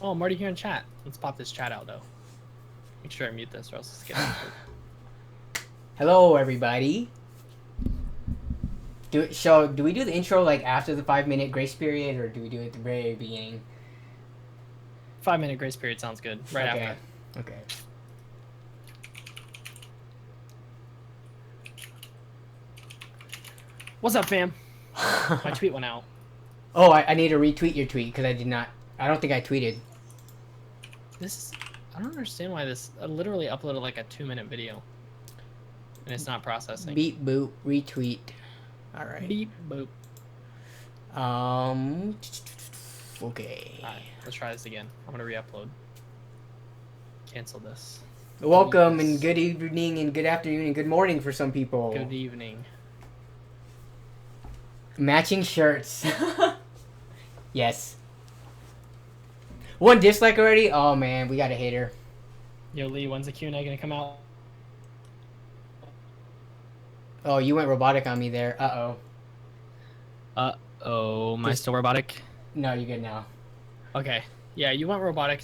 Oh, I'm already here in chat. Let's pop this chat out though. Make sure I mute this or else it's getting Hello, everybody. Do we do the intro like after the 5-minute grace period, or do we do it at the very beginning? 5-minute grace period sounds good. Right after. Okay. What's up, fam? My tweet went out. Oh, I need to retweet your tweet because I did not. I don't think I tweeted. I don't understand why this. I literally uploaded like a 2-minute video, and it's not processing. Beep boop retweet. All right. Beep boop. Okay. Alright, let's try this again. I'm gonna re-upload. Cancel this. Welcome and good evening and good afternoon and good morning for some people. Good evening. Matching shirts. Yes. One dislike already? Oh man, we got a hater. Yo, Lee, when's the Q&A gonna come out? Oh, you went robotic on me there. Uh-oh. Uh-oh, am I still robotic? No, you're good now. Okay. Yeah, you went robotic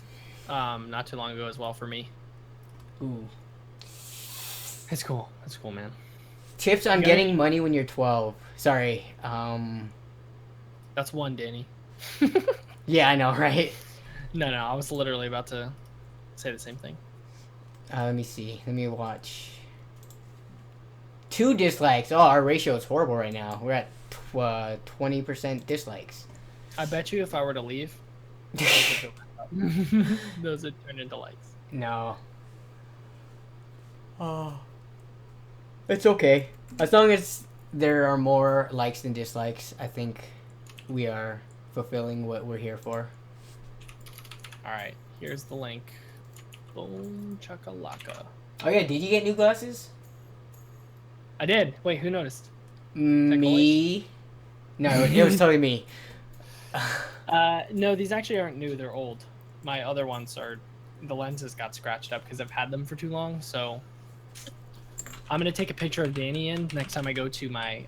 not too long ago as well for me. Ooh. It's cool. That's cool, man. Tips on getting money when you're 12. Sorry. That's one, Danny. Yeah, I know, right? No, I was literally about to say the same thing. Let me see. Let me watch. 2 dislikes. Oh, our ratio is horrible right now. We're at 20% dislikes. I bet you if I were to leave, those would turn into likes. No. Oh. It's okay. As long as there are more likes than dislikes, I think we are fulfilling what we're here for. Alright, here's the link. Boom chakalaka. Oh yeah, did you get new glasses? I did. Wait, who noticed? Me? No, it was totally me. No, these actually aren't new. They're old. My other ones are... The lenses got scratched up because I've had them for too long, so... I'm going to take a picture of Danny in next time I go to my,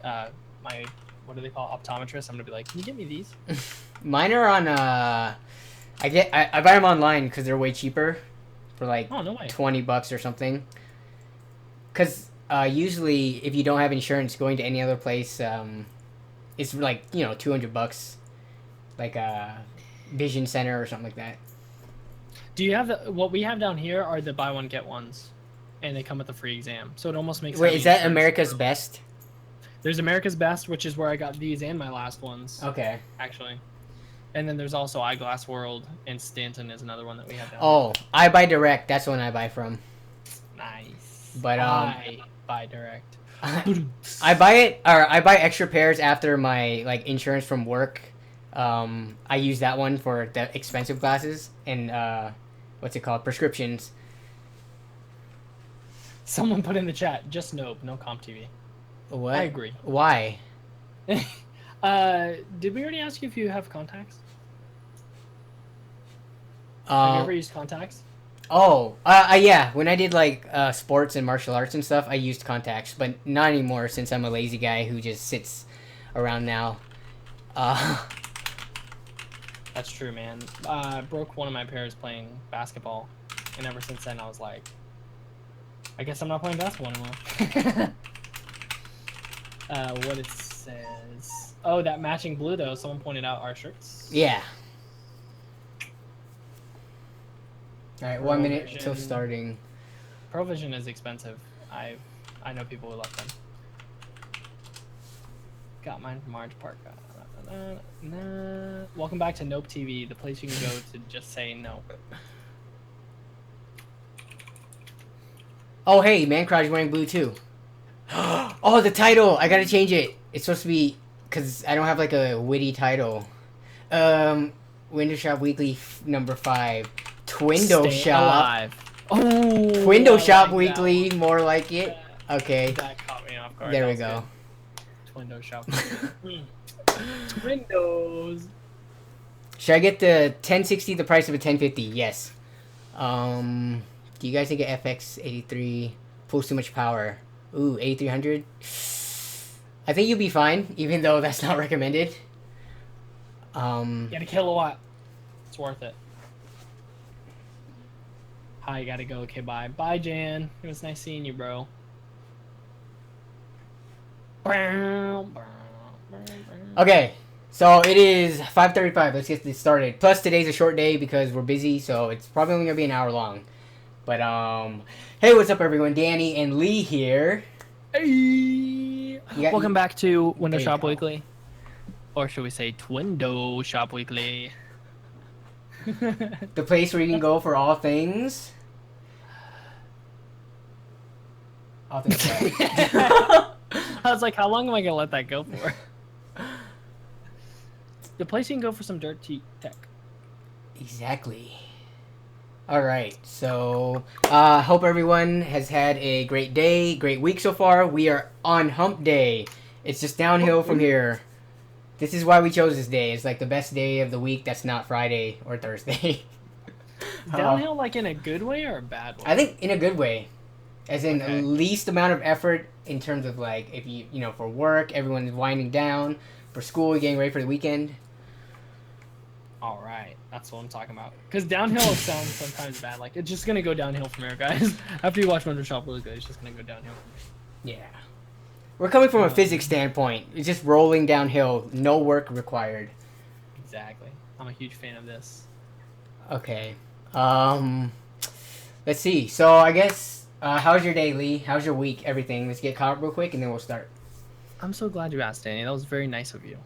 what do they call optometrist. I'm going to be like, can you get me these? Mine are on, I buy them online because they're way cheaper. For like oh, no way. $20 or something. Because usually if you don't have insurance, going to any other place, it's like, $200. Like a vision center or something like that. Do you have what we have down here are the buy one get ones, and they come with a free exam. So it almost makes. Wait, is that America's Best? There's America's Best, which is where I got these and my last ones. Okay. Actually, and then there's also Eyeglass World, and Stanton is another one that we have down. Oh, I buy direct. That's the one I buy from. Nice. But I buy direct. I buy extra pairs after my insurance from work. I use that one for the expensive glasses and what's it called? Prescriptions. Someone put in the chat, just Nope, no Comp TV. What? I agree. Why? Did we already ask you if you have contacts? Have you ever used contacts? Oh, yeah. When I did sports and martial arts and stuff, I used contacts, but not anymore since I'm a lazy guy who just sits around now. That's true, man. I broke one of my pairs playing basketball, and ever since then I was like, I guess I'm not playing basketball anymore. What it says... Oh, that matching blue, though. Someone pointed out our shirts. Yeah. Alright, 1 minute till starting. Provision is expensive. I know people who love them. Got mine from Orange Park. Welcome back to Nope TV, the place you can go to just say no. Oh, hey, Mancrot's wearing blue too. Oh, the title! I gotta change it. It's supposed to be... Because I don't have a witty title. Windows Shop Weekly number 5. TWINdowshop. Alive. Oh, TWINdowshop Weekly, more like it. Okay. That caught me off guard. There we go. TWINdowshop. Twindos. Should I get the 1060 the price of a 1050? Yes. Do you guys think a FX 83 pulls too much power? Ooh, 8300. I think you'll be fine, even though that's not recommended. Get a kilowatt. It's worth it. I gotta go. Okay, bye. Bye, Jan. It was nice seeing you, bro. Okay, so it is 5:35. Let's get this started. Plus, today's a short day because we're busy, so it's probably only gonna be an hour long. But hey, what's up, everyone? Danny and Lee here. Hey! Welcome back to Window Shop go. Weekly. Or should we say TWINdowshop Weekly? The place where you can go for all things. All things. I was like, how long am I gonna let that go for? The place you can go for some dirt tech. Exactly. All right. So, hope everyone has had a great day, great week so far. We are on Hump Day. It's just downhill from here. This is why we chose this day. It's like the best day of the week that's not Friday or Thursday. Downhill, like in a good way or a bad way? I think in a good way. As in Okay. least amount of effort in terms of like if you know, for work, everyone is winding down. For school, getting ready for the weekend. All right, that's what I'm talking about. Because downhill sounds sometimes bad. Like, it's just going to go downhill from here, guys. After you watch Window Shop really good, it's just going to go downhill from here. Yeah. We're coming from a physics standpoint. It's just rolling downhill. No work required. Exactly. I'm a huge fan of this. Okay. Let's see. So, I guess, how's your day, Lee? How's your week? Everything. Let's get caught up real quick, and then we'll start. I'm so glad you asked, Danny. That was very nice of you.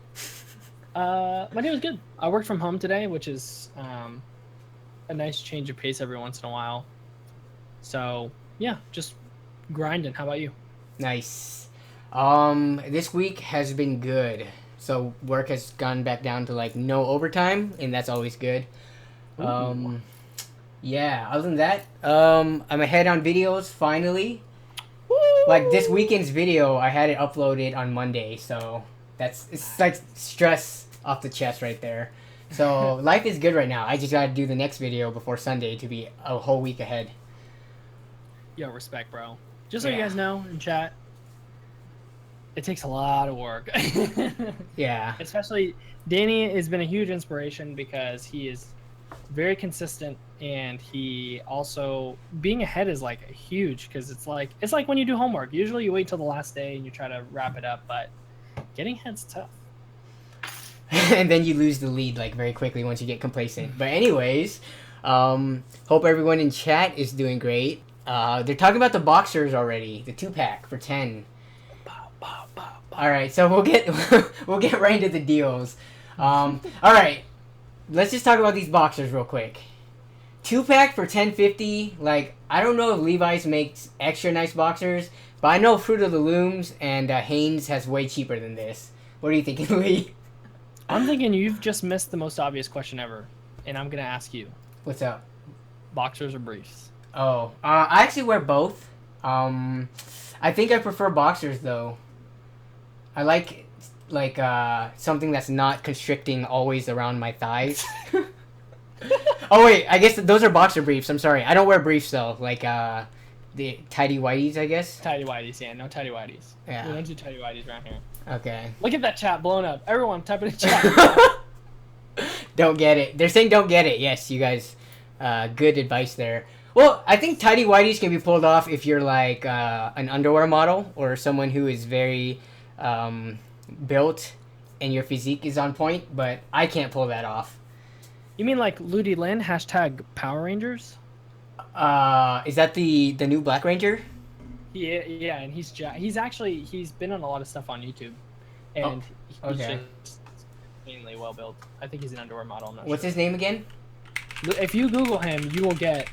My day was good. I worked from home today, which is a nice change of pace every once in a while. So, yeah, just grinding. How about you? Nice. This week has been good. So work has gone back down to like no overtime, and that's always good. Yeah, other than that, I'm ahead on videos finally. Woo! Like this weekend's video, I had it uploaded on Monday, so it's like stress off the chest right there. So life is good right now. I just gotta do the next video before Sunday to be a whole week ahead. Yo, respect, bro. Just so Yeah. you guys know in chat, it takes a lot of work. Yeah. Especially Danny has been a huge inspiration because he is very consistent, and he also being ahead is like huge because it's like when you do homework. Usually you wait till the last day and you try to wrap it up, but getting ahead's tough. And then you lose the lead like very quickly once you get complacent. But anyways, hope everyone in chat is doing great. They're talking about the boxers already, the 2-pack for 10. All right, so we'll get right into the deals. All right, let's just talk about these boxers real quick. 2-pack for $10.50. Like, I don't know if Levi's makes extra nice boxers, but I know Fruit of the Looms and Hanes has way cheaper than this. What are you thinking, Lee? I'm thinking you've just missed the most obvious question ever, and I'm gonna ask you: What's up? boxers or briefs? Oh, I actually wear both. I think I prefer boxers though. I like something that's not constricting always around my thighs. Oh wait, I guess those are boxer briefs. I'm sorry, I don't wear briefs though. Like the tidy whities, I guess. Tidy whities, yeah, no tidy whities. Yeah. We don't do tidy whities around here. Okay. Look at that chat blowing up. Everyone, type it in chat. Don't get it. They're saying don't get it. Yes, you guys. Good advice there. Well, I think tidy whities can be pulled off if you're like an underwear model or someone who is very built and your physique is on point, but I can't pull that off. You mean like Ludi Lin, hashtag Power Rangers? Is that the new Black Ranger? Yeah, and he's been on a lot of stuff on YouTube, and okay. he's just mainly well built. I think he's an underwear model. I'm not What's sure. his name again? If you Google him, you will get.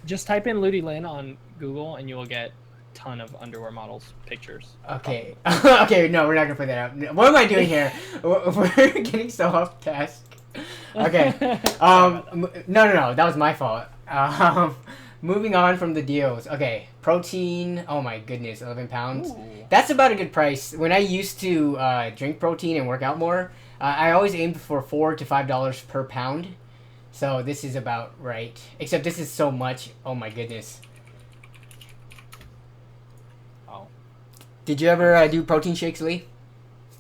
Just type in Ludi Lin on Google, and you will get a ton of underwear models pictures. Okay. Okay, no, we're not gonna put that out. What am I doing here? We're getting so off task. Okay. No, that was my fault. Moving on from the deals. Okay, protein. Oh my goodness, 11 pounds. Ooh. That's about a good price. When I used to drink protein and work out more, I always aimed for $4 to $5 per pound. So this is about right. Except this is so much. Oh my goodness. Oh. Did you ever do protein shakes, Lee?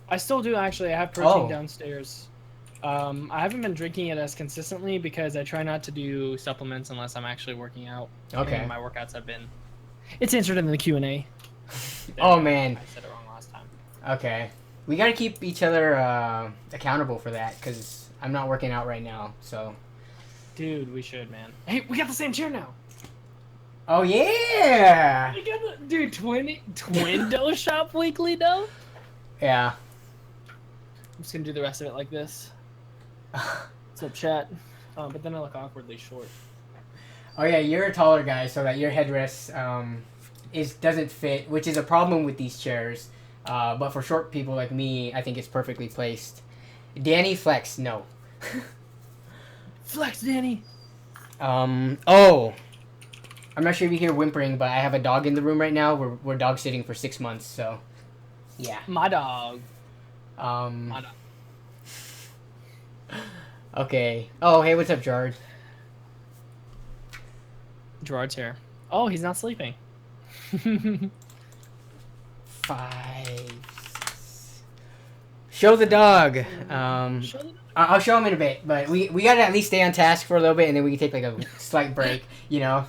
I still do actually. I have protein Oh. downstairs. I haven't been drinking it as consistently because I try not to do supplements unless I'm actually working out. Okay. And my workouts have been. It's answered in the Q&A. Oh man. I said it wrong last time. Okay. We gotta keep each other accountable for that because I'm not working out right now. So. Dude, we should, man. Hey, we got the same chair now. Oh yeah. We got the, dude, TWINdowshop weekly though. Yeah. I'm just gonna do the rest of it like this. What's up, chat? But then I look awkwardly short. Oh yeah, you're a taller guy, so that your headrest doesn't fit, which is a problem with these chairs. But for short people like me, I think it's perfectly placed. Danny flex, no. Flex, Danny. Oh, I'm not sure if you hear whimpering, but I have a dog in the room right now. We're dog sitting for 6 months, so yeah. My dog. My dog. Okay. Oh, hey, what's up, Gerard? Gerard's here. Oh, he's not sleeping. 5. Show the dog. I'll show him in a bit, but we gotta at least stay on task for a little bit, and then we can take like a slight break, you know.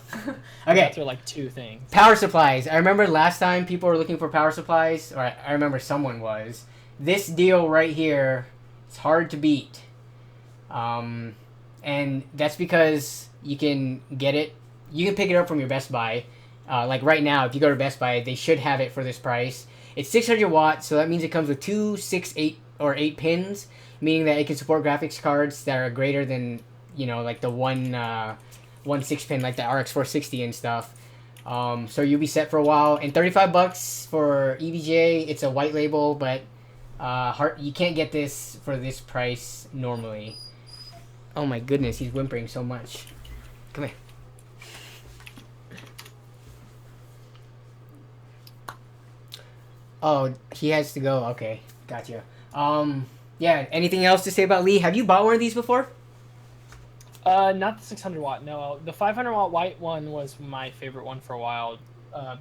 Okay. Those are like 2 things. Power supplies. I remember last time people were looking for power supplies, or I remember someone was. This deal right here, it's hard to beat. And that's because you can get it. You can pick it up from your Best Buy. Like right now, if you go to Best Buy, they should have it for this price. It's 600 watts, so that means it comes with 2, 6, 8, or 8 pins, meaning that it can support graphics cards that are greater than, you know, like the one 6-pin, like the RX 460 and stuff. So you'll be set for a while. And $35 for EVGA. It's a white label, but you can't get this for this price normally. Oh my goodness, he's whimpering so much. Come here. Oh, he has to go. Okay, gotcha. Yeah, anything else to say about Lee? Have you bought one of these before? Not the 600 watt. No, the 500 watt white one was my favorite one for a while,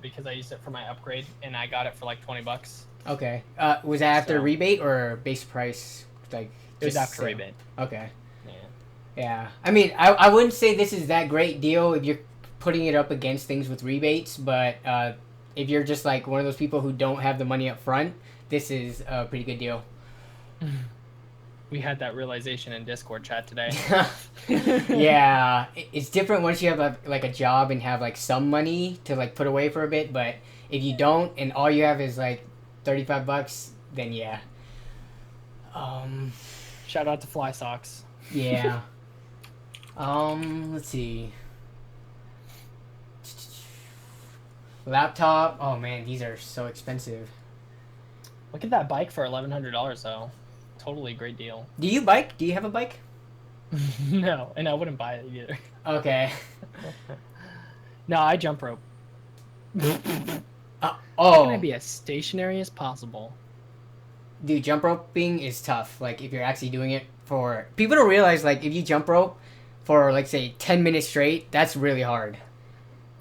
because I used it for my upgrade and I got it for like $20. Okay. Was that after rebate or base price? Like it was after rebate. Okay. Yeah. Yeah. I mean, I wouldn't say this is that great deal if you're putting it up against things with rebates, but if you're just like one of those people who don't have the money up front, this is a pretty good deal. We had that realization in Discord chat today. Yeah, it's different once you have like a job and have like some money to like put away for a bit, but if you don't and all you have is like $35, then yeah. Shout out to Fly Socks. Yeah. Let's see. Laptop. Oh man, these are so expensive. Look at that bike for $1,100 though. Totally great deal. Do you bike? Do you have a bike? No, and I wouldn't buy it either. Okay. No, I jump rope. Oh. How can I be as stationary as possible? Dude, jump roping is tough. Like if you're actually doing it for people don't realize like if you jump rope for like say 10 minutes straight, that's really hard.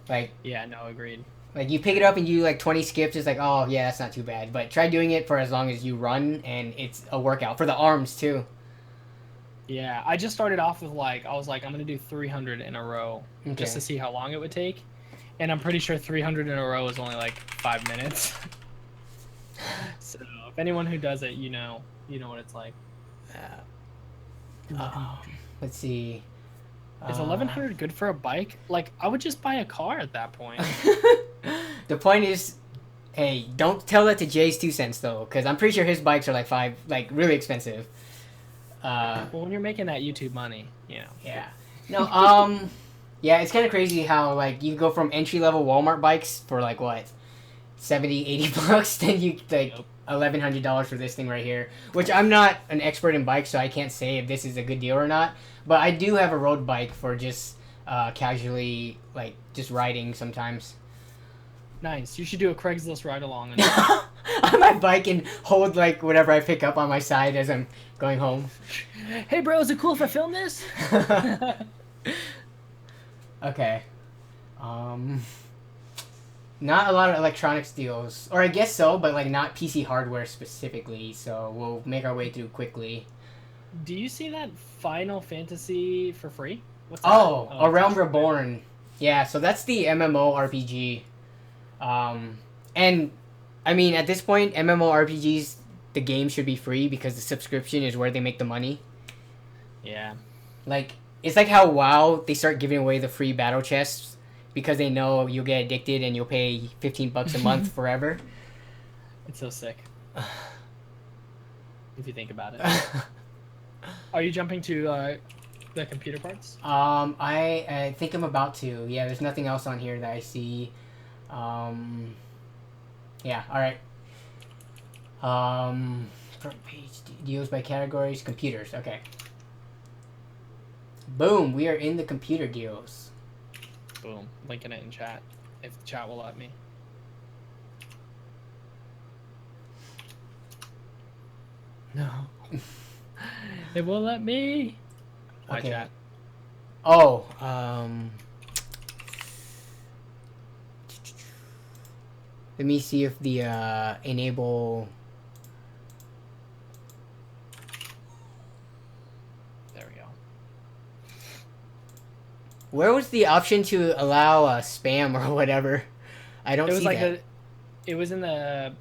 Like yeah, no, agreed. Like you pick it up and you do like 20 skips, it's like, oh yeah, that's not too bad. But try doing it for as long as you run, and it's a workout for the arms too. Yeah, I just started off with like I was like I'm gonna do 300 in a row just to see how long it would take, and I'm pretty sure 300 in a row is only like 5 minutes. So if anyone who does it, you know what it's like. Let's see. Is 1,100 good for a bike? Like I would just buy a car at that point. The point is, hey, don't tell that to Jay's 2 cents though, because I'm pretty sure his bikes are like really expensive. Well, when you're making that YouTube money, you know. Yeah. No. Yeah, it's kind of crazy how like you go from entry level Walmart bikes for like what, $70, $80, then you like $1,100 for this thing right here. Which I'm not an expert in bikes, so I can't say if this is a good deal or not. But I do have a road bike for just casually like just riding sometimes. Nice. You should do a Craigslist ride along. And on my bike and hold like whatever I pick up on my side as I'm going home. Hey bro, is it cool if I film this? Okay. Not a lot of electronics deals. Or I guess so, but like not PC hardware specifically, so we'll make our way through quickly. Do you see that Final Fantasy for free? What's that? Oh, A Realm Touch Reborn. Yeah, so that's the MMORPG. And I mean, at this point, MMORPGs, the game should be free because the subscription is where they make the money. Yeah. Like, it's like how WoW, they start giving away the free battle chests because they know you'll get addicted and you'll pay $15 a month forever. It's so sick. If you think about it. Are you jumping to the computer parts? I think I'm about to. Yeah, there's nothing else on here that I see. Yeah, alright. Front page, deals by categories, computers, okay. Boom, we are in the computer deals. Boom. Linking it in chat. If the chat will let me. No. It won't let me. Hi, Okay. chat. Oh, let me see if the enable. There we go. Where was the option to allow spam or whatever? I don't It was see like that. it was in the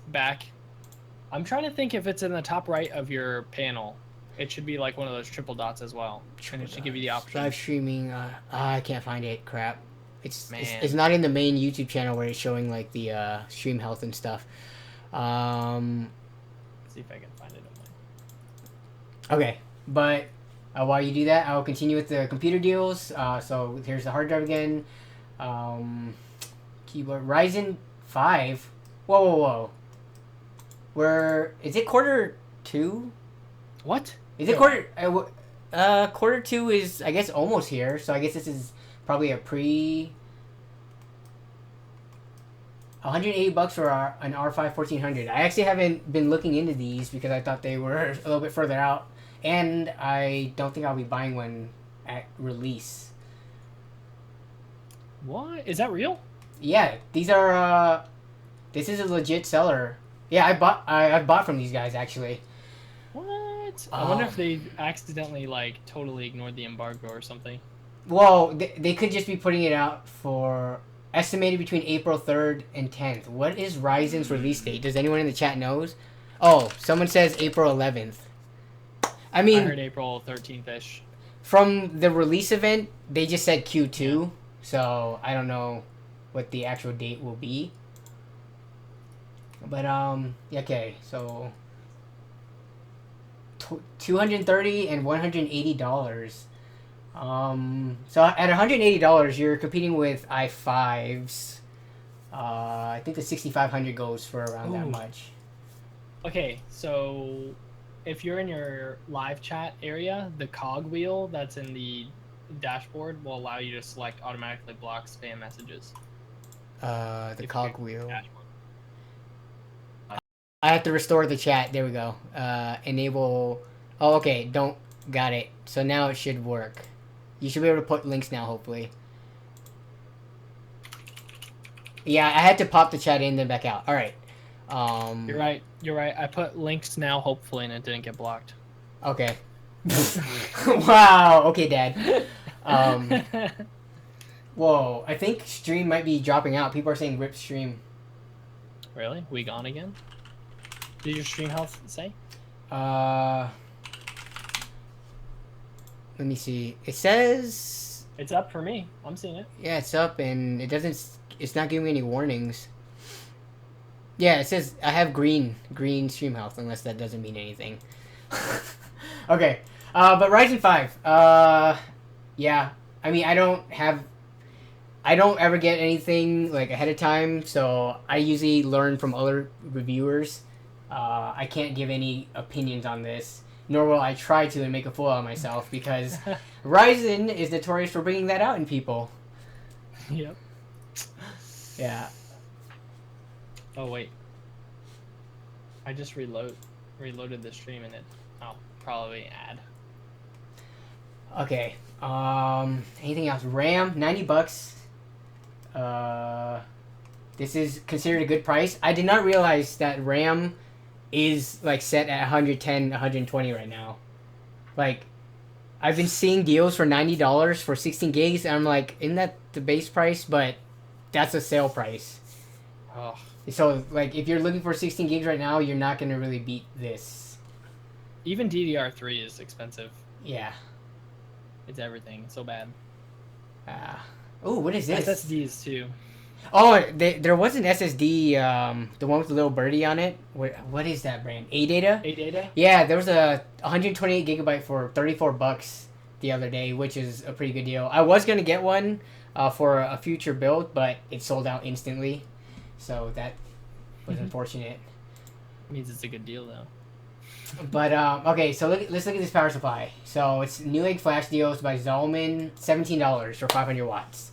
back. I'm trying to think if it's in the top right of your panel. It should be like one of those triple dots as well. And it should give you the option. Live streaming. I can't find it. Crap. It's Man. it's not in the main YouTube channel where it's showing like the stream health and stuff. Let's see if I can find it on mine. Okay, but while you do that, I'll continue with the computer deals. So here's the hard drive again. Keyboard Ryzen 5. Whoa. Where is it? Quarter 2? What? Is it quarter? Quarter 2 is, I guess, almost here. So I guess this is probably a pre. $180 for an R5 1400. I actually haven't been looking into these because I thought they were a little bit further out, and I don't think I'll be buying one at release. What? Is that real? Yeah, these are. This is a legit seller. Yeah, I bought from these guys actually. What? I wonder if they accidentally like totally ignored the embargo or something. Well, they could just be putting it out for estimated between April 3rd and 10th. What is Ryzen's release date? Does anyone in the chat knows? Oh, someone says April 11th. I mean, I heard April 13th-ish. From the release event, they just said Q2, so I don't know what the actual date will be. But okay, so $230 and $180. So at $180, you're competing with i5s. I think the 6500 goes for around that much. Okay, so if you're in your live chat area, the cog wheel that's in the dashboard will allow you to select automatically block spam messages. The cog wheel. Dashboard. I have to restore the chat. There we go. Enable. Oh, okay. Don't. Got it. So now it should work. You should be able to put links now, hopefully. Yeah, I had to pop the chat in, then back out. All right. You're right. You're right. I put links now, hopefully, and it didn't get blocked. Okay. Wow. Okay, Dad. Whoa. I think stream might be dropping out. People are saying rip stream. Really? We gone again? Did your stream health say? Let me see. It says it's up for me. I'm seeing it. Yeah, it's up, and it doesn't. It's not giving me any warnings. Yeah, it says I have green stream health, unless that doesn't mean anything. Okay, but Ryzen 5. Yeah, I mean I don't ever get anything like ahead of time, so I usually learn from other reviewers. I can't give any opinions on this, nor will I try to and make a fool out of myself, because Ryzen is notorious for bringing that out in people. Yep. Yeah. Oh wait. I just reloaded the stream and it. Oh, probably ad. Okay. Anything else? RAM, $90. This is considered a good price. I did not realize that RAM is like set at 110, 120 right now. Like, I've been seeing deals for $90 for 16 gigs, and I'm like, isn't that the base price? But that's a sale price. Oh, So, like, if you're looking for 16 gigs right now, you're not gonna really beat this. even DDR3 is expensive. Yeah. It's everything. It's so bad. Oh, what is this? SSDs too. Oh, there was an SSD, the one with the little birdie on it. What is that brand? A-Data? A-Data? Yeah, there was a 128 gigabyte for $34 the other day, which is a pretty good deal. I was gonna get one for a future build, but it sold out instantly, so that was unfortunate. Means it's a good deal though. But okay, so let's look at this power supply. So it's Newegg Flash Deals by Zalman, $17 for 500 watts.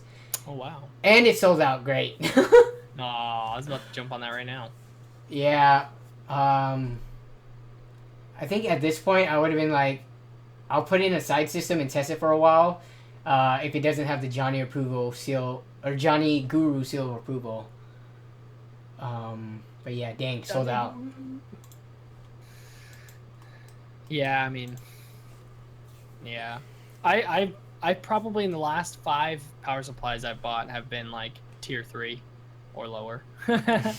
Oh wow. And it sold out great. Oh, I was about to jump on that right now. Yeah. I think at this point I would have been like, I'll put in a side system and test it for a while. If it doesn't have the Johnny approval seal or Johnny Guru seal of approval. But yeah, dang, sold out. Yeah, I mean, yeah, I probably in the last 5 power supplies I've bought have been like tier 3 or lower. They're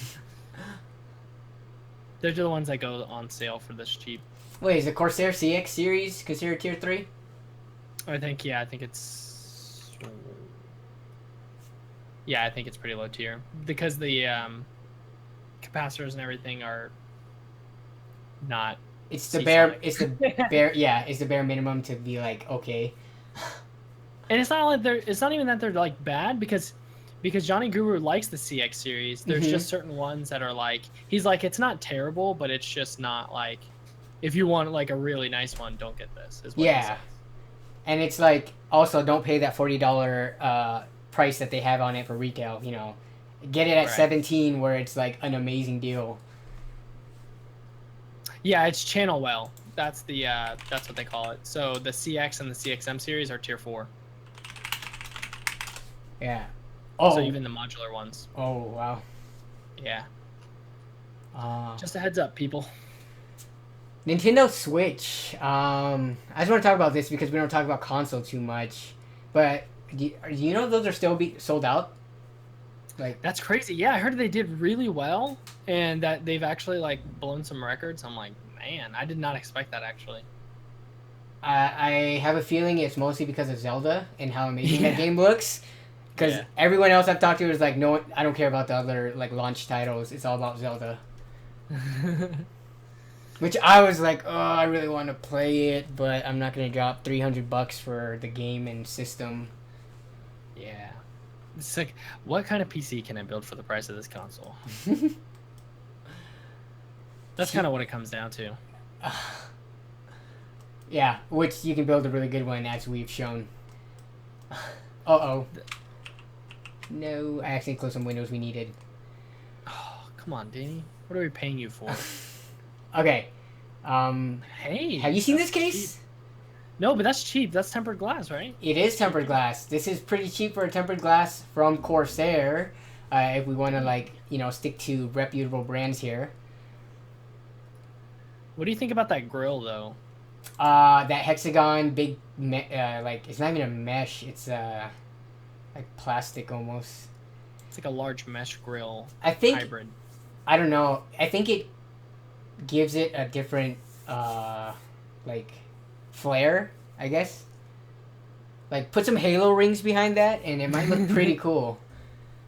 the ones that go on sale for this cheap. Wait, is the Corsair CX series considered tier 3? I think it's I think it's pretty low tier because the capacitors and everything are not. It's the bare. It's the bare. Yeah, it's the bare minimum to be like okay. And it's not like it's not even that they're like bad because Johnny Guru likes the CX series. There's just certain ones that are like he's like it's not terrible, but it's just not like if you want like a really nice one, don't get this. Is what he says. And it's like also don't pay that $40 price that they have on it for retail. You know, get it at 17 where it's like an amazing deal. Yeah, it's channel well. That's the that's what they call it. So the CX and the CXM series are tier 4. Yeah. Oh. So even the modular ones. Oh wow. Yeah. Just a heads up, people. Nintendo Switch. I just want to talk about this because we don't talk about console too much. But do you know those are still sold out? Like that's crazy. Yeah, I heard they did really well, and that they've actually like blown some records. I'm like, man, I did not expect that actually. I have a feeling it's mostly because of Zelda and how amazing that game looks. Because everyone else I've talked to is like, no, I don't care about the other like launch titles. It's all about Zelda. Which I was like, oh, I really want to play it, but I'm not gonna drop $300 for the game and system. Yeah. It's like, what kind of PC can I build for the price of this console? That's kind of what it comes down to. Yeah, which you can build a really good one, as we've shown. Uh-oh. No, I accidentally closed some windows we needed. Oh, come on, Danny. What are we paying you for? Okay. Hey. Have you seen this case? Cheap. No, but that's cheap. That's tempered glass, right? It is tempered glass. This is pretty cheap for a tempered glass from Corsair. If we want to, like, you know, stick to reputable brands here. What do you think about that grill, though? That hexagon, big, like, it's not even a mesh. It's, like plastic almost. It's like a large mesh grill hybrid. I don't know. I think it gives it a different, like, flair, I guess. Like, put some halo rings behind that, and it might look pretty cool.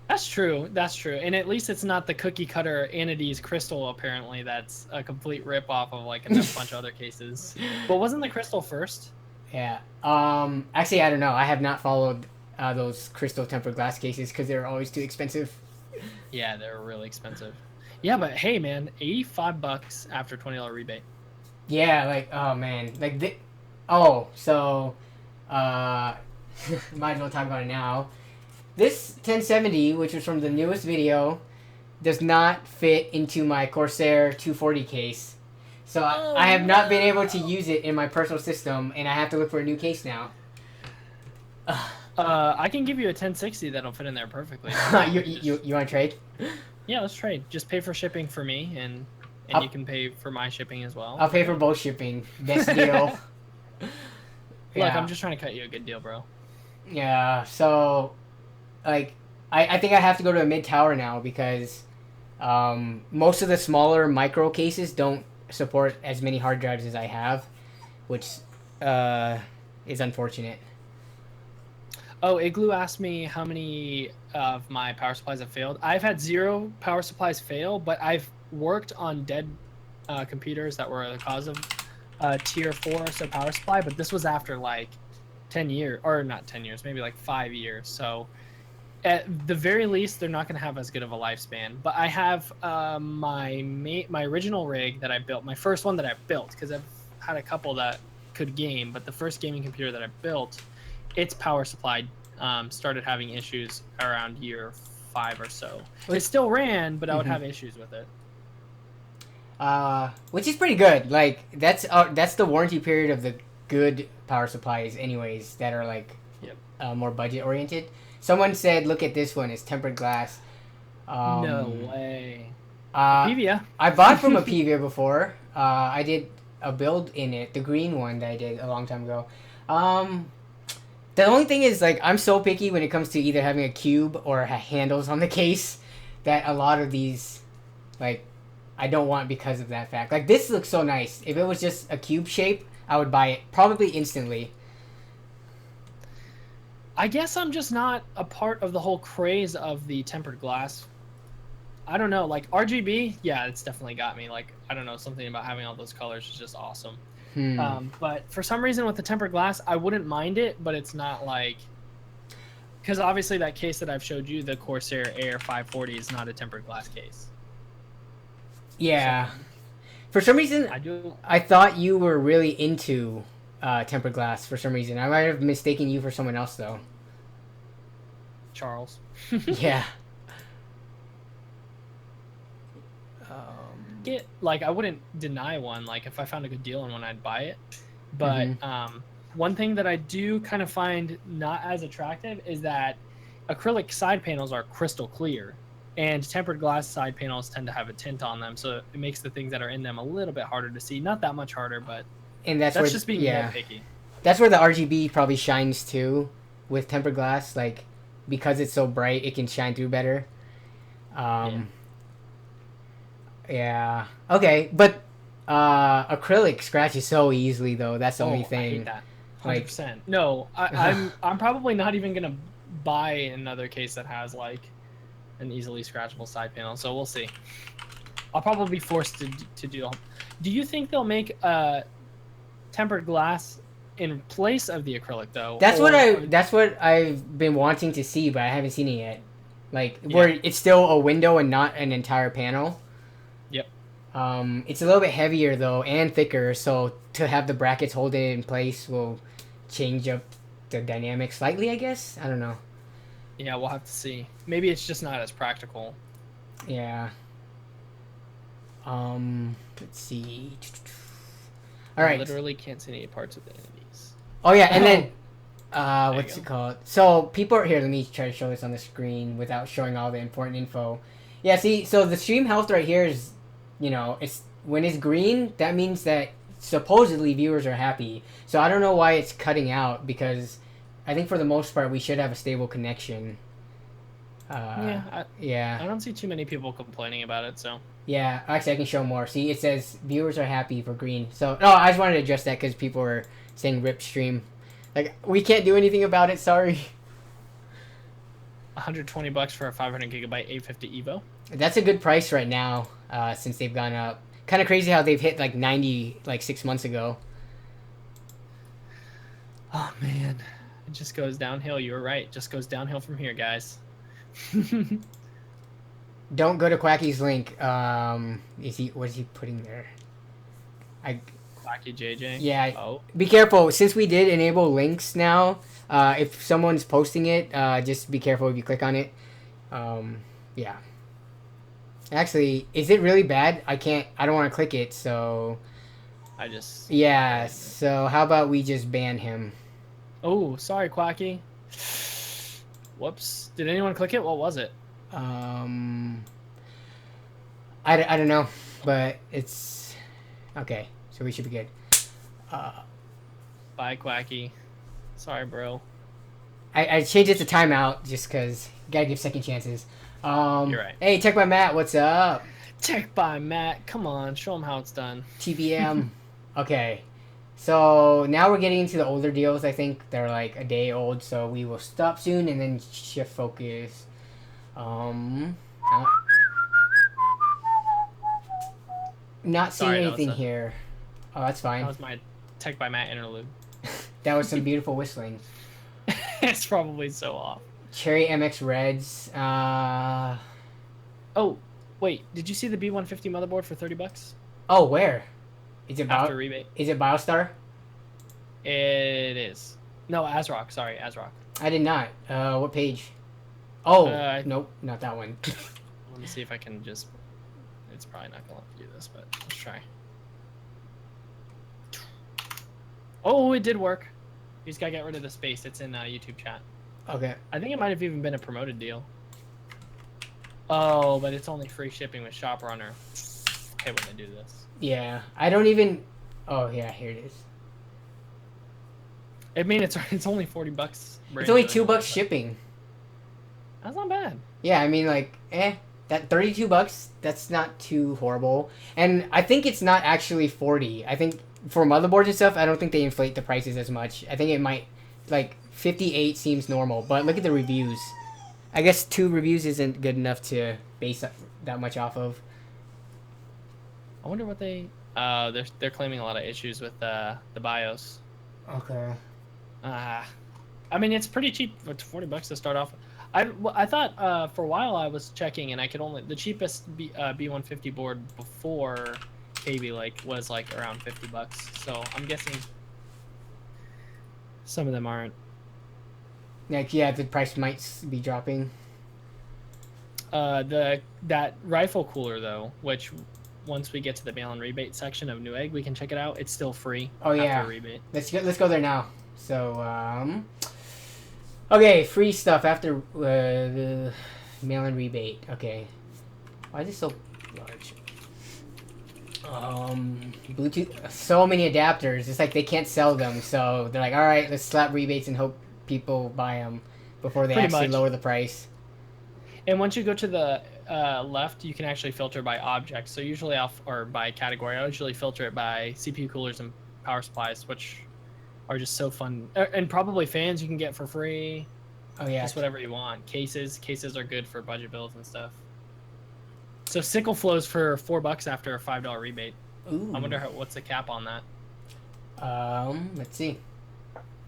That's true. That's true. And at least it's not the cookie cutter Anades crystal, apparently. That's a complete rip off of, like, a bunch of other cases. But wasn't the crystal first? Yeah. Actually, I don't know. I have not followed those crystal tempered glass cases because they're always too expensive. Yeah, they're really expensive. Yeah, but hey, man, $85 after $20 rebate. Yeah, like, oh, man. Like, so, might as well talk about it now. This 1070, which was from the newest video, does not fit into my Corsair 240 case. So I have not been able to use it in my personal system, and I have to look for a new case now. I can give you a 1060 that'll fit in there perfectly. You want to trade? Yeah, let's trade. Just pay for shipping for me, and and you can pay for my shipping as well. I'll pay for both shipping. Best deal. Look, I'm just trying to cut you a good deal, bro. Yeah, so, like, I think I have to go to a mid tower now because most of the smaller micro cases don't support as many hard drives as I have, which is unfortunate. Oh, Igloo asked me how many of my power supplies have failed. I've had 0 power supplies fail, but I've worked on dead computers that were the cause of tier 4 or so power supply, but this was after like 10 years, or not 10 years, maybe like 5 years. So at the very least, they're not going to have as good of a lifespan. But I have my original rig that I built, my first one that I built, because I've had a couple that could game, but the first gaming computer that I built, its power supply started having issues around year 5 or so. It still ran, but I would have issues with it. Which is pretty good. Like that's the warranty period of the good power supplies, anyways, that are like more budget oriented. Someone said, "Look at this one; it's tempered glass." No way. Apivia. I bought from Apivia before. I did a build in it, the green one that I did a long time ago. The only thing is, like, I'm so picky when it comes to either having a cube or handles on the case that a lot of these, like, I don't want because of that fact. Like, this looks so nice. If it was just a cube shape, I would buy it probably instantly. I guess I'm just not a part of the whole craze of the tempered glass. I don't know, like RGB, yeah, it's definitely got me. Like, I don't know, something about having all those colors is just awesome. But for some reason with the tempered glass, I wouldn't mind it, but it's not like, because obviously that case that I've showed you, the Corsair Air 540, is not a tempered glass case. Yeah. So, for some reason, I thought you were really into tempered glass for some reason. I might have mistaken you for someone else, though. Charles. Yeah. Like, I wouldn't deny one. Like, if I found a good deal on one, I'd buy it. But one thing that I do kind of find not as attractive is that acrylic side panels are crystal clear, and tempered glass side panels tend to have a tint on them, so it makes the things that are in them a little bit harder to see. Not that much harder, but that's where, just being nitpicky. That's where the RGB probably shines too, with tempered glass. Like, because it's so bright, it can shine through better. Yeah. Okay, but acrylic scratches so easily, though. That's the only thing. I hate that. 100%. Like, no, I'm probably not even gonna buy another case that has like an easily scratchable side panel. So we'll see. I'll probably be forced to do. Do you think they'll make tempered glass in place of the acrylic though? That's what I've been wanting to see, but I haven't seen it yet. Like, where it's still a window and not an entire panel. Yep. It's a little bit heavier though and thicker, so to have the brackets hold it in place will change up the dynamics slightly, I guess. I don't know. Yeah, we'll have to see. Maybe it's just not as practical. Yeah. Let's see. All right. I literally can't see any parts of the enemies. Oh yeah, and then what's it called? So people are here. Let me try to show this on the screen without showing all the important info. Yeah, see, so the stream health right here is, you know, it's when it's green, that means that supposedly viewers are happy. So I don't know why it's cutting out, because I think for the most part we should have a stable connection. I don't see too many people complaining about it, so. Yeah, actually I can show more. See, it says viewers are happy for green. So, no, I just wanted to address that because people were saying rip stream. Like, we can't do anything about it, sorry. $120 for a 500 gigabyte 850 Evo. That's a good price right now, since they've gone up. Kind of crazy how they've hit like 90 like 6 months ago. Oh man, it just goes downhill. You were right. It just goes downhill from here, guys. Don't go to Quacky's link. What is he putting there? Quacky JJ. Yeah. Oh. Be careful, since we did enable links now. If someone's posting it, just be careful if you click on it. Yeah. Actually, is it really bad? I don't want to click it, so. Yeah. So how about we just ban him? Oh, sorry, Quacky. Whoops. Did anyone click it? What was it? I don't know. but it's okay. So we should be good. Bye, Quacky. Sorry, bro. I changed it to timeout just because gotta give second chances. You're right. Hey, Tech by Matt, what's up? Tech by Matt. Come on, show him how it's done. TBM. Okay. So now we're getting into the older deals. I think they're like a day old, so we will stop soon and then shift focus. Not seeing Sorry, anything Elsa. here. Oh, that's fine. That was my Tech by Matt interlude. That was some beautiful whistling. It's probably so off. Cherry MX Reds. Oh, wait. Did you see the B150 motherboard for $30? Oh, where? Is it After rebate. Is it BioStar? It is. No, ASRock. Sorry, ASRock. I did not. What page? Oh, nope, not that one. Let me see if I can just... It's probably not going to let me do this, but let's try. Oh, it did work. You just got to get rid of the space. It's in YouTube chat. Okay. I think it might have even been a promoted deal. Oh, but it's only free shipping with ShopRunner. I hate when they do this. Yeah, I don't even... Oh, yeah, here it is. I mean, it's only $40. It's only $2 shipping. That's not bad. Yeah, I mean, like, that $32, that's not too horrible. And I think it's not actually 40. I think for motherboards and stuff, I don't think they inflate the prices as much. I think it might, like, 58 seems normal. But look at the reviews. I guess 2 reviews isn't good enough to base that much off of. I wonder what they... they're claiming a lot of issues with the BIOS. Okay. I mean, it's pretty cheap for $40 to start off. I thought for a while I was checking and I could only... The cheapest B150 board before Kaby Lake was like around $50. So I'm guessing some of them aren't. Like, yeah, the price might be dropping. That rifle cooler though, which once we get to the mail and rebate section of Newegg, we can check it out. It's still free. Oh yeah. After rebate. Let's go there now. So okay, free stuff after the mail and rebate. Okay. Why is it so large? Bluetooth. So many adapters. It's like they can't sell them, so they're like, all right, let's slap rebates and hope people buy them before they actually lower the price. And once you go to the left, you can actually filter by object. So usually or by category. I usually filter it by CPU coolers and power supplies, which are just so fun. And probably fans you can get for free. Oh yeah. Just whatever you want. Cases are good for budget builds and stuff. So sickle flows for $4 after a $5 rebate. Ooh. I wonder what's the cap on that. Let's see.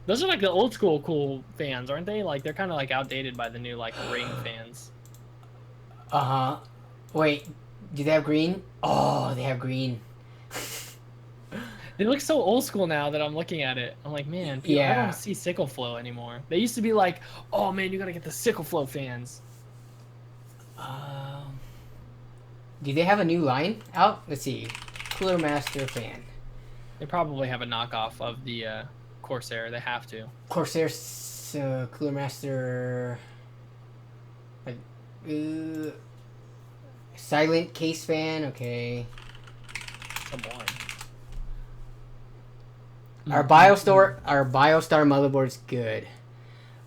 Those are like the old school cool fans, aren't they? Like they're kind of like outdated by the new like ring fans. Uh-huh. Wait, do they have green? Oh, they have green. They look so old school now that I'm looking at it. I'm like, man, people, I don't see sickle flow anymore. They used to be like, oh man, you gotta get the sickle flow fans. Do they have a new line out? Let's see. Cooler Master fan. They probably have a knockoff of the Corsair. They have to. Corsair Cooler Master. Silent case fan. Okay. So boring. Our BioStar motherboard's good.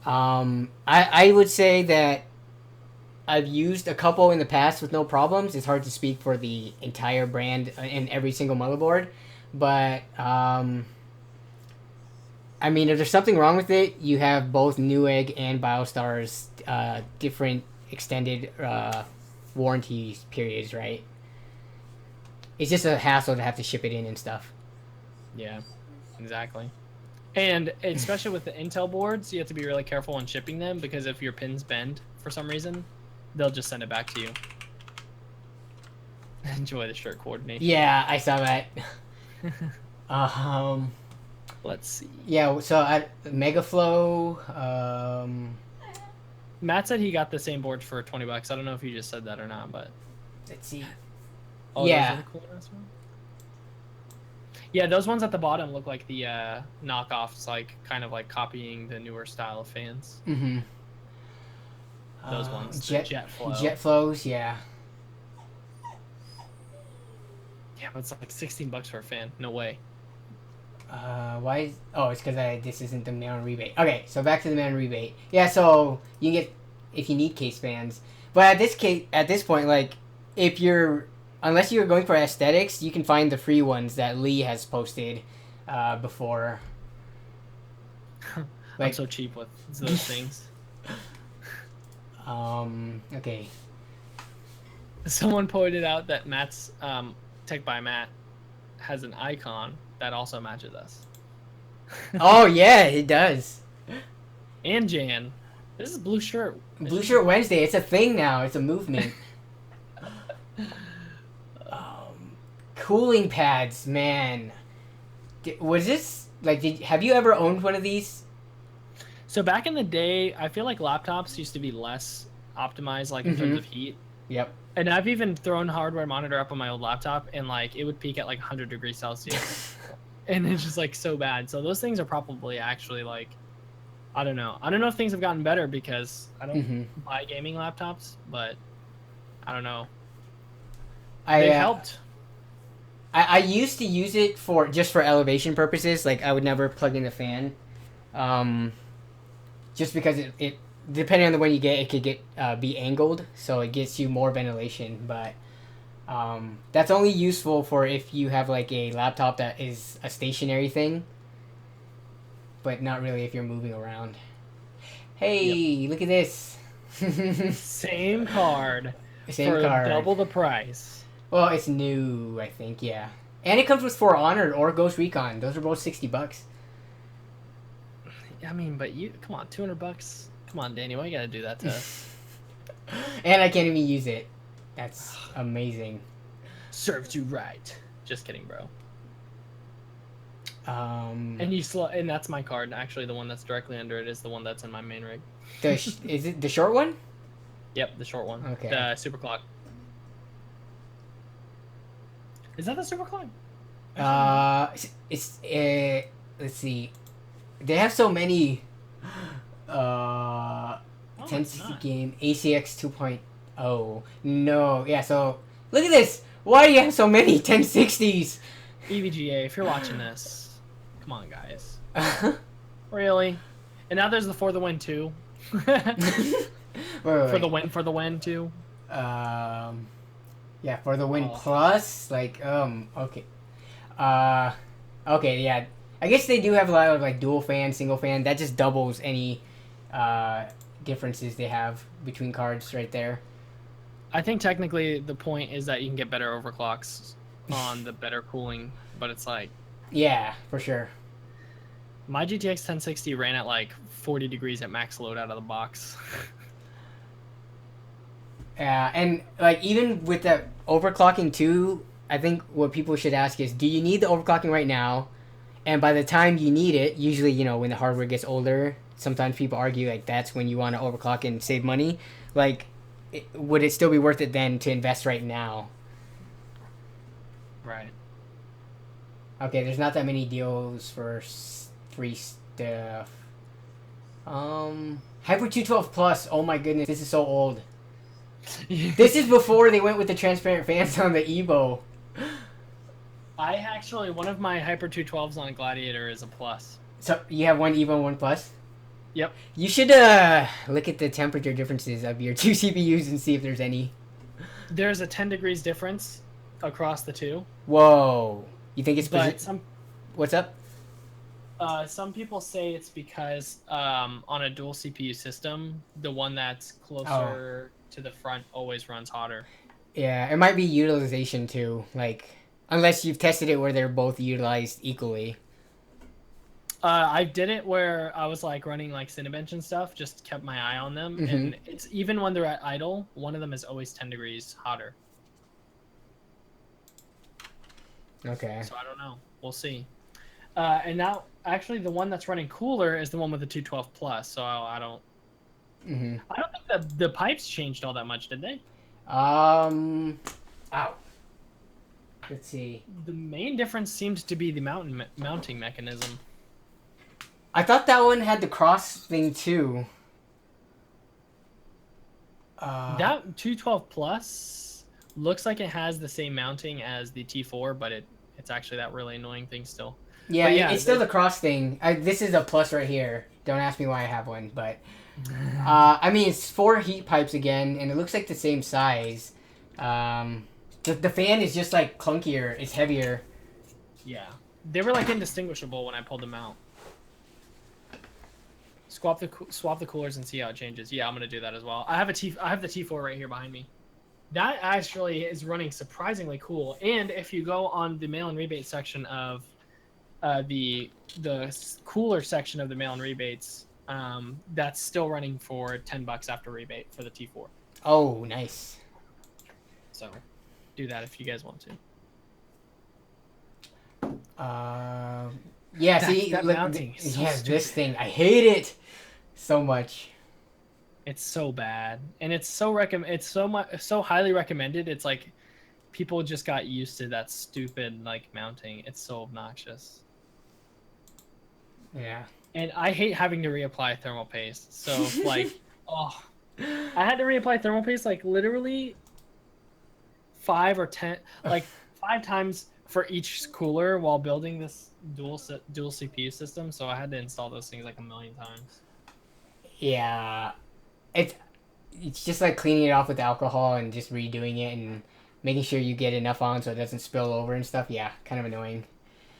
I would say that I've used a couple in the past with no problems. It's hard to speak for the entire brand and every single motherboard, but I mean, if there's something wrong with it, you have both Newegg and BioStar's different extended warranty periods, right? It's just a hassle to have to ship it in and stuff. Yeah, exactly. And especially with the Intel boards, you have to be really careful when shipping them because if your pins bend for some reason, they'll just send it back to you. Enjoy the shirt coordination. Yeah, I saw that. Let's see. Yeah, so at Megaflow, Matt said he got the same board for $20. I don't know if you just said that or not, but let's see. Oh, yeah. Those are the cool ones? Yeah, those ones at the bottom look like the knockoffs, like kind of like copying the newer style of fans. Mm-hmm. Those ones, jet flow. Jet flows, yeah. Yeah, but it's like 16 bucks for a fan. No way. Why is... Oh, it's because this isn't the mail and rebate. Okay, so back to the mail and rebate. Yeah, so you can get... If you need case fans. But at this point, like, if you're... Unless you're going for aesthetics, you can find the free ones that Lee has posted before. I'm so cheap with those things. Okay. Someone pointed out that Matt's Tech by Matt has an icon that also matches us. Oh, yeah, it does. And Jan. This is Blue Shirt. Blue Shirt Wednesday. It's a thing now. It's a movement. Cooling pads, man. Was this... Like, have you ever owned one of these? So back in the day, I feel like laptops used to be less optimized, like in terms of heat. Yep. And I've even thrown hardware monitor up on my old laptop, and like it would peak at like 100 degrees Celsius, and it's just like so bad. So those things are probably actually like, I don't know. I don't know if things have gotten better because I don't buy gaming laptops, but I don't know. They helped. I used to use it for just for elevation purposes. Like I would never plug in the fan. Just because it depending on the one you get, it could get be angled, so it gets you more ventilation. But that's only useful for if you have like a laptop that is a stationary thing, but not really if you're moving around. Hey, look at this. Same card. Same for card. Double the price. Well, it's new, I think. Yeah, and it comes with For Honor or Ghost Recon. Those are both $60. I mean, but you come on, $200. Come on, Danny, why you gotta do that to us? And I can't even use it. That's amazing. Serves you right. Just kidding, bro. And And that's my card. Actually, the one that's directly under it is the one that's in my main rig. is it the short one? Yep, the short one. Okay. The super clock. Is that the super clock? It's let's see. They have so many 1060 game ACX 2.0. No, yeah, so look at this. Why do you have so many 1060s? EVGA, if you're watching this, come on, guys. Really? And now there's the For the Win too. wait. For the win too. Yeah, For the Win Plus, like okay. Okay, yeah. I guess they do have a lot of like dual fan, single fan. That just doubles any differences they have between cards right there. I think technically the point is that you can get better overclocks on the better cooling, but it's like... Yeah, for sure. My GTX 1060 ran at like 40 degrees at max load out of the box. Yeah, and like even with that overclocking too, I think what people should ask is, do you need the overclocking right now? And by the time you need it, usually, you know, when the hardware gets older, sometimes people argue like that's when you want to overclock and save money. Like, would it still be worth it then to invest right now? Right. Okay, there's not that many deals for free stuff. Hyper 212 Plus. Oh my goodness, this is so old. This is before they went with the transparent fans on the Evo. I actually, one of my Hyper 212s on Gladiator is a Plus. So you have one Evo and one Plus? Yep. You should look at the temperature differences of your two CPUs and see if there's any. There's a 10 degrees difference across the two. Whoa. You think it's... But What's up? Some people say it's because on a dual CPU system, the one that's closer to the front always runs hotter. Yeah, it might be utilization too. Like, unless you've tested it where they're both utilized equally. I did it where I was like running like Cinebench and stuff, just kept my eye on them, and it's even when they're at idle, one of them is always 10 degrees hotter. Okay. So I don't know. We'll see. And now, actually, the one that's running cooler is the one with the 212 Plus. So I don't. I don't think that the pipes changed all that much, did they? Ow. Let's see. The main difference seems to be the mounting mechanism. I thought that one had the cross thing too. That 212 Plus Looks like it has the same mounting as the T4, but it's actually that really annoying thing still. Yeah, But yeah, it's still the cross thing. This is a plus right here. Don't ask me why I have one, but I mean it's 4 heat pipes again, and it looks like the same size. The fan is just like clunkier. It's heavier. Yeah, they were like indistinguishable when I pulled them out. Swap the coolers and see how it changes. Yeah, I'm gonna do that as well. I have the T4 right here behind me. That actually is running surprisingly cool. And if you go on the mail and rebate section of the cooler section of the mail and rebates, that's still running for $10 after rebate for the T4. Oh, nice. So, do that if you guys want to. Yeah. See, that mounting is so stupid. This thing, I hate it so much. It's so bad, and it's so It's so highly recommended. It's like people just got used to that stupid like mounting. It's so obnoxious. Yeah. And I hate having to reapply thermal paste. So like, oh, I had to reapply thermal paste like literally 5 or 10, like 5 times for each cooler while building this dual CPU system. So I had to install those things like a million times. Yeah. It's just like cleaning it off with alcohol and just redoing it and making sure you get enough on so it doesn't spill over and stuff. Yeah, kind of annoying.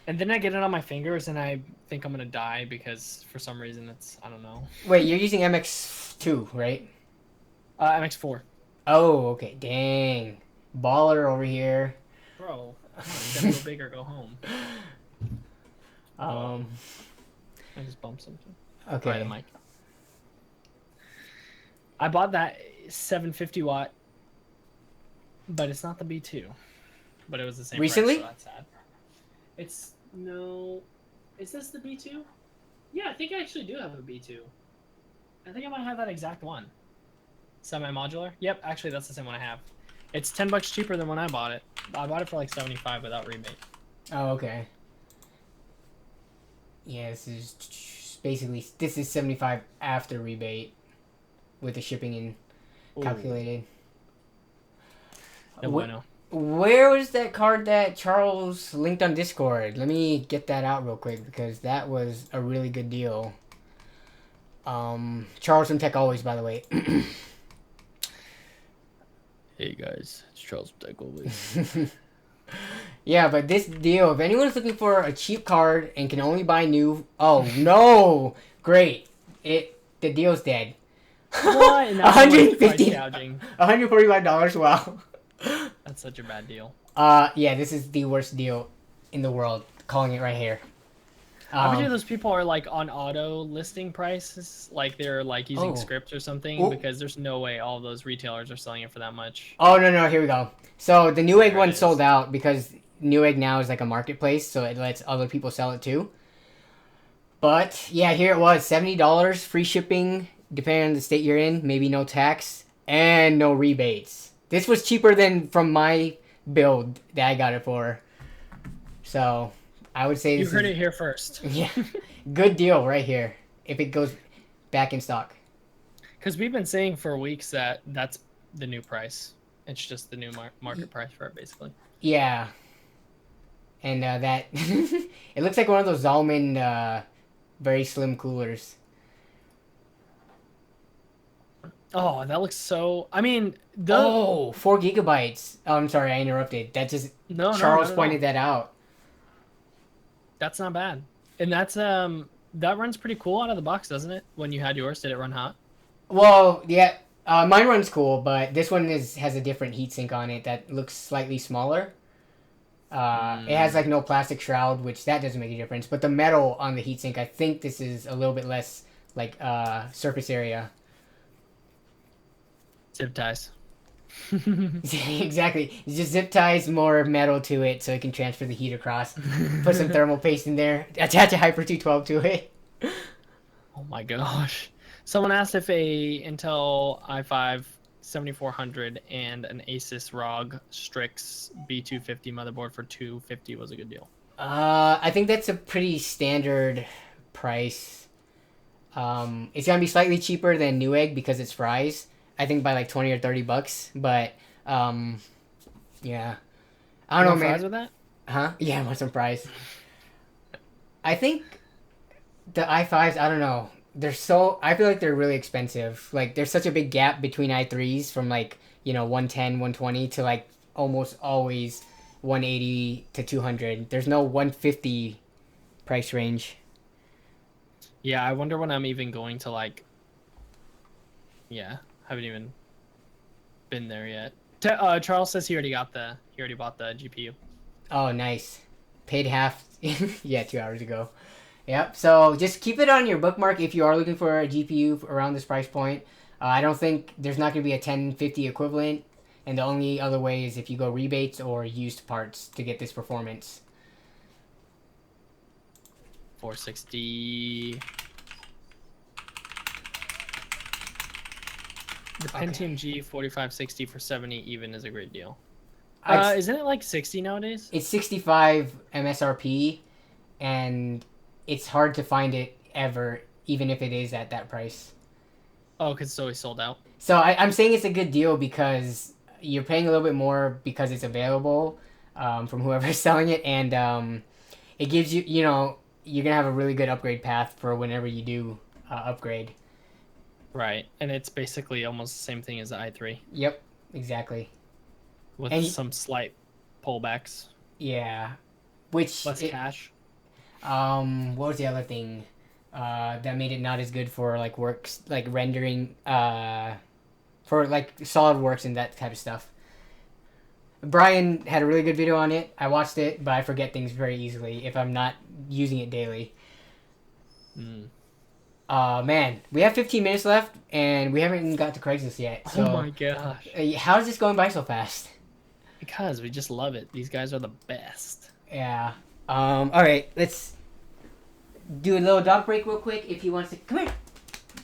And then I get it on my fingers and I think I'm gonna die because for some reason I don't know. Wait, you're using MX2, right? MX4. Oh, okay. Dang. Baller over here. Bro, come on, go big or go home. I just bumped something. Okay. Right, the mic. I bought that 750 watt, but it's not the B2. But it was the same recently? price, so that's sad. No. Is this the B2? Yeah, I think I actually do have a B2. I think I might have that exact one. Semi-modular? Yep, actually that's the same one I have. It's $10 cheaper than when I bought it. I bought it for like 75 without rebate. Oh, okay. Yeah, this is 75 after rebate with the shipping and calculated. No bueno. Where was that card that Charles linked on Discord? Let me get that out real quick because that was a really good deal. Charles from Tech Always, by the way. Hey guys, it's Charles from Tech Always. Yeah, but this deal, if anyone's looking for a cheap card and can only buy new... Oh, no! Great. The deal's dead. What? $150. $145, wow. That's such a bad deal. Yeah, this is the worst deal in the world. Calling it right here. I bet you those people are like on auto listing prices, like they're like using scripts or something, because there's no way all those retailers are selling it for that much. Oh, no, here we go. So the Newegg one sold out because Newegg now is like a marketplace, so it lets other people sell it too. But yeah, here it was, $70, free shipping, depending on the state you're in, maybe no tax, and no rebates. This was cheaper than from my build that I got it for. So I would say you heard it here first. Yeah, good deal right here if it goes back in stock. Because we've been saying for weeks that that's the new price. It's just the new market price for it, basically. Yeah. And that it looks like one of those Zalman very slim coolers. Oh, that looks so... I mean... 4 gigabytes. Oh, I'm sorry, I interrupted. That just... Charles pointed that out. That's not bad. And that's... that runs pretty cool out of the box, doesn't it? When you had yours, did it run hot? Well, yeah. Mine runs cool, but this one has a different heatsink on it that looks slightly smaller. It has like no plastic shroud, which that doesn't make a difference. But the metal on the heatsink, I think this is a little bit less like surface area. Zip ties. Exactly. It just zip ties more metal to it so it can transfer the heat across. Put some thermal paste in there. Attach a Hyper 212 to it. Oh my gosh. Someone asked if a Intel i5 7400 and an Asus ROG Strix B250 motherboard for $250 was a good deal. I think that's a pretty standard price. It's gonna be slightly cheaper than Newegg because it's fries. I think by like $20 or $30, but Yeah. I don't know, man. Fries with that? Huh? Yeah, I want some fries. I think the i5s, I don't know. I feel like they're really expensive. Like, there's such a big gap between i3s from, like, 110, 120 to, like, almost always 180 to 200. There's no 150 price range. Yeah, I wonder when I'm even going to like. Yeah, haven't even been there yet. Charles says he already bought the GPU. Oh, nice. Paid half, yeah, 2 hours ago. Yep. So just keep it on your bookmark if you are looking for a GPU around this price point. I don't think there's not going to be a 1050 equivalent, and the only other way is if you go rebates or used parts to get this performance. 460. The Okay. Pentium G 4560 for 70 even is a great deal. I've- Isn't it like 60 nowadays? It's 65 MSRP, and it's hard to find it ever, even if it is at that price. Oh, because it's always sold out. So I'm saying it's a good deal because you're paying a little bit more because it's available from whoever's selling it, and it gives you, you're going to have a really good upgrade path for whenever you do upgrade. Right, and it's basically almost the same thing as the i3 Yep, exactly. with And some slight pullbacks, Yeah. Which, less cash. what was the other thing that made it not as good for, like, works, like, rendering, for, like, SolidWorks and that type of stuff? Brian had a really good video on it. I watched it, but I forget things very easily if I'm not using it daily. Man, we have 15 minutes left, and we haven't even got to Craigslist yet. So, Oh my gosh. How is this going by so fast? Because we just love it. These guys are the best. Yeah. All right, let's do a little dog break real quick. If he wants to, come here.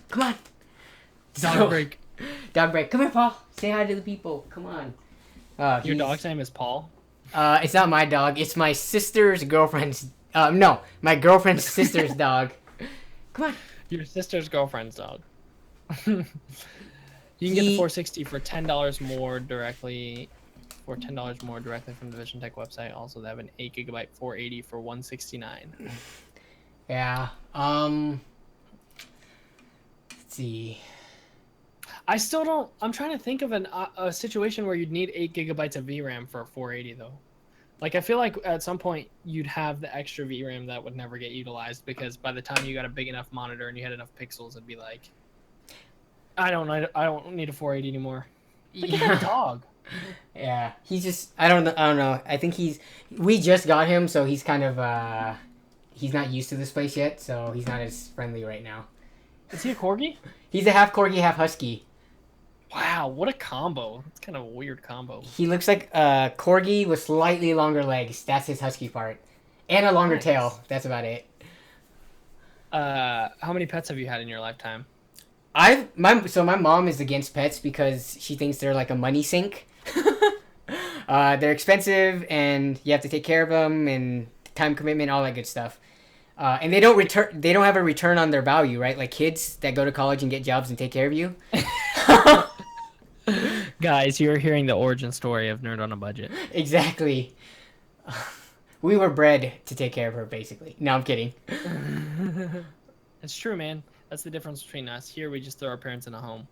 Come on. Dog break. Dog break. Come here, Paul. Say hi to the people. Come on. Your dog's name is Paul? It's not my dog. It's my sister's girlfriend's. No, my girlfriend's sister's dog. Come on. Your sister's girlfriend's dog. You can get the 460 for $10 more directly. For $10 more directly from the Vision Tech website. Also, they have an 8 GB 480 for $169. Yeah. Let's see. I still don't. I'm trying to think of a situation where you'd need 8 GB of VRAM for a 480 though. Like, I feel like at some point you'd have the extra VRAM that would never get utilized because by the time you got a big enough monitor and you had enough pixels, it'd be like, I don't need a 480 anymore. Look at that dog. Yeah, he's just. I don't know. I think we just got him, so he's kind of. He's not used to this place yet, so he's not as friendly right now. Is he a corgi? He's a half corgi, half husky. Wow, what a combo. It's kind of a weird combo. He looks like a corgi with slightly longer legs. That's his husky part. And a longer tail. That's about it. How many pets have you had in your lifetime? My mom is against pets because she thinks they're like a money sink. They're expensive and you have to take care of them and time commitment, all that good stuff. And they don't have a return on their value, right? Like kids that go to college and get jobs and take care of you. Guys, you're hearing the origin story of Nerd on a Budget. Exactly. We were bred to take care of her, basically. No, I'm kidding. It's true, man. That's the difference between us. Here, we just throw our parents in a home.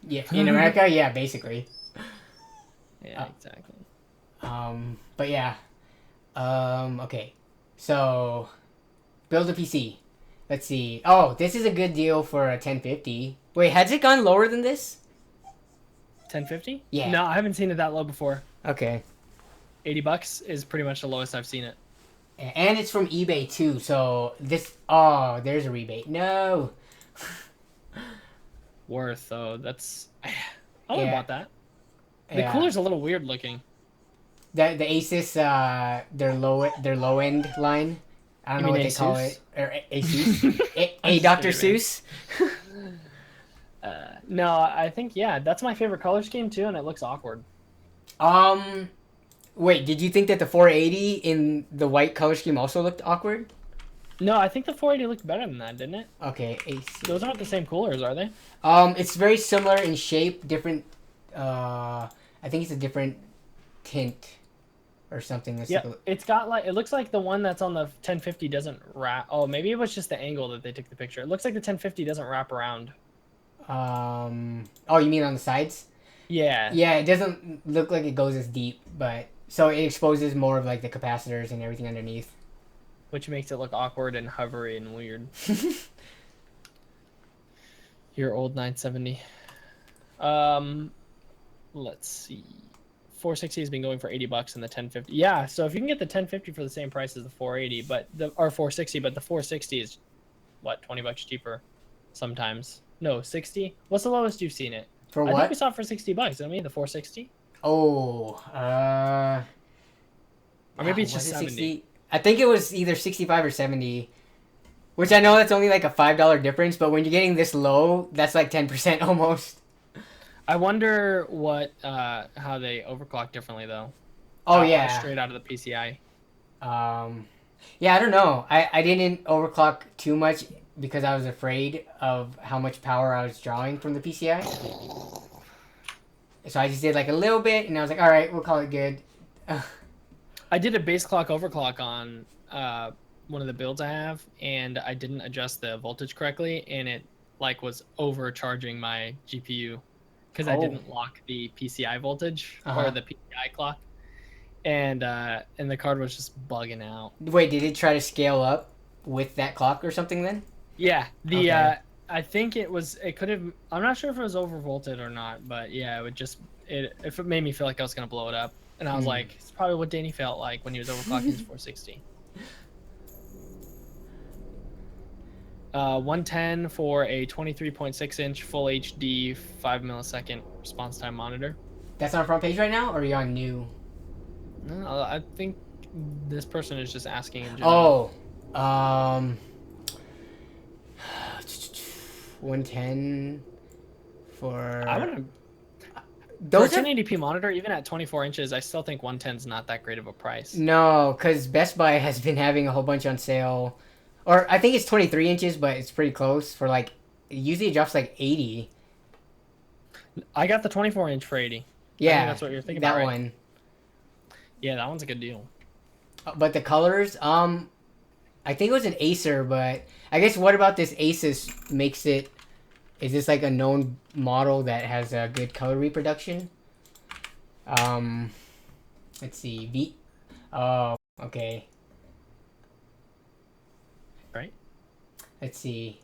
Yeah, in America, yeah, basically. Yeah, exactly. But yeah. Okay. So, build a PC. Let's see. Oh, this is a good deal for a 1050. Wait, has it gone lower than this? 1050? Yeah. No, I haven't seen it that low before. Okay. $80 is pretty much the lowest I've seen it. And it's from eBay too, so this... Oh, there's a rebate. No! Worth, though. That's... I would have bought that. The Yeah. cooler's a little weird looking. The Asus, their low end line. I don't You know what mean they call Asus? it. Or Asus. I'm just Dr. kidding, man. Seuss. No, I think, yeah, that's my favorite color scheme, too, and it looks awkward. Wait, did you think that the 480 in the white color scheme also looked awkward? No, I think the 480 looked better than that, didn't it? Okay, Asus. Those aren't the same coolers, are they? It's very similar in shape, different, I think it's a different tint or something. Let's Yeah, take a look. it's got like, it looks like the one that's on the 1050 doesn't wrap. Oh, maybe it was just the angle that they took the picture. It looks like the 1050 doesn't wrap around. Oh, you mean on the sides? Yeah, Yeah, it doesn't look like it goes as deep, but so it exposes more of like the capacitors and everything underneath. which makes it look awkward and hovery and weird. Your old 970. Let's see. 460 has been going for $80 in the 1050. Yeah, so if you can get the 1050 for the same price as the 480, but the or 460, but the 460 is what, $20 cheaper sometimes. No, 60. What's the lowest you've seen it? For I think what? we saw it for $60, didn't we? The 460? Oh, Or maybe it's was just it 70. 60? I think it was either 65 or 70. Which I know that's only like a $5 difference, but when you're getting this low, that's like 10% almost. I wonder what how they overclock differently though. Oh yeah. Straight out of the PCI. Yeah, I don't know. I didn't overclock too much because I was afraid of how much power I was drawing from the PCI. So I just did like a little bit, and I was like, all right, we'll call it good. I did a base clock overclock on one of the builds I have, and I didn't adjust the voltage correctly, and it like was overcharging my GPU because I didn't lock the PCI voltage or the PCI clock, and the card was just bugging out. Wait, did it try to scale up with that clock or something then? Yeah, the Okay. I think it could have. I'm not sure if it was overvolted or not, but yeah, if it made me feel like I was gonna blow it up, and I was like, it's probably what Danny felt like when he was overclocking his 460. 110 for a 23.6-inch full HD 5 millisecond response time monitor. That's on front page right now, or are you on new? No, I think this person is just asking in general. Oh, 110 for. I would. For a Those are 1080p monitor, even at 24 inches, I still think 110 is not that great of a price. no, because Best Buy has been having a whole bunch on sale, or I think it's 23 inches, but it's pretty close for like. Usually it drops like 80. I got the 24-inch for 80. Yeah, I think that's what you're thinking that about, right? one. Yeah, that one's a good deal. But the colors, I think it was an Acer, but I guess what about this Asus makes it? Is this like a known model that has a good color reproduction? Let's see. Oh, okay. Right? Let's see.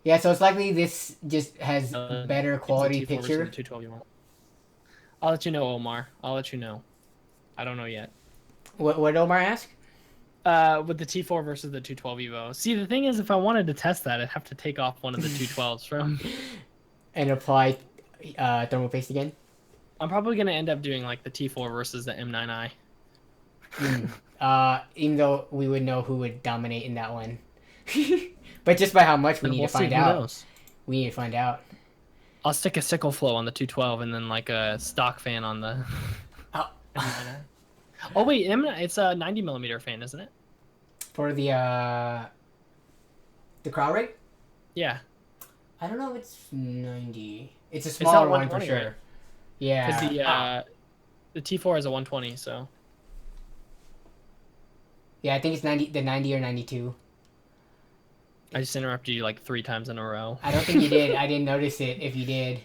Yeah, so it's likely this just has better quality T4 versus the picture. 212 you want. I'll let you know, Omar. I'll let you know. I don't know yet. What did Omar ask? With the T4 versus the 212 Evo. See, the thing is, if I wanted to test that, I'd have to take off one of the 212s from. And apply thermal paste again? I'm probably going to end up doing like the T4 versus the M9i. Even though we would know who would dominate in that one. But just by how much we need to find out. Knows. We need to find out. I'll stick a sickle flow on the 212 and then like a stock fan on the M9i. Oh wait, it's a 90mm fan, isn't it? For the crowd rate? Yeah. I don't know if it's 90. It's a smaller one for sure. Right? Yeah. Because the T4 is a 120, so. Yeah, I think it's 90. The 90 or 92. I just interrupted you like 3 times in a row. I don't think you did. I didn't notice it. If you did.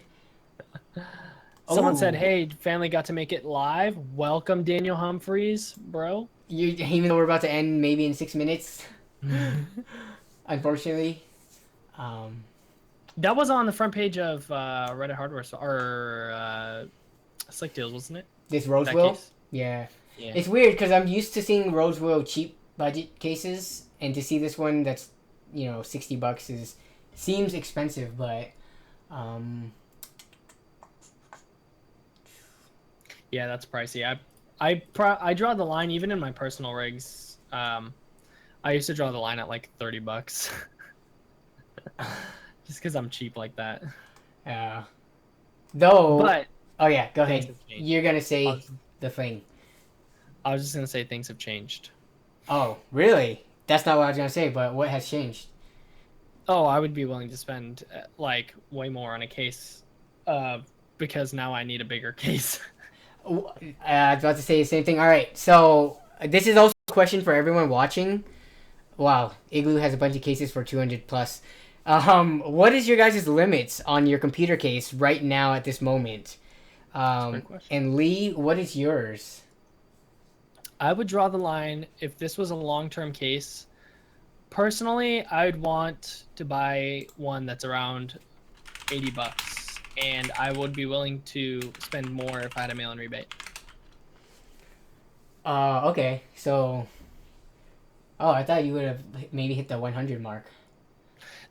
Someone said, "Hey, family got to make it live. Welcome, Daniel Humphreys, bro." Even though we're about to end maybe in 6 minutes. Unfortunately. That was on the front page of Reddit Hardware or Slick Deals, wasn't it? This Rosewell? Yeah. It's weird because I'm used to seeing Rosewell cheap budget cases, and to see this one that's, $60 seems expensive, but yeah, that's pricey. I draw the line even in my personal rigs. I used to draw the line at like $30. Just because I'm cheap like that. Yeah. Though. But. Oh yeah, go ahead. You're gonna say the thing. I was just gonna say things have changed. Oh, really? That's not what I was gonna say. But what has changed? Oh, I would be willing to spend like way more on a case because now I need a bigger case. I was about to say the same thing. All right, so this is also a question for everyone watching. Wow, Igloo has a bunch of cases for 200 plus. What is your guys' limits on your computer case right now at this moment? Great question. And Lee, what is yours? I would draw the line if this was a long-term case. Personally, I would want to buy one that's around $80, and I would be willing to spend more if I had a mail-in rebate. Okay, so... Oh, I thought you would have maybe hit the 100 mark.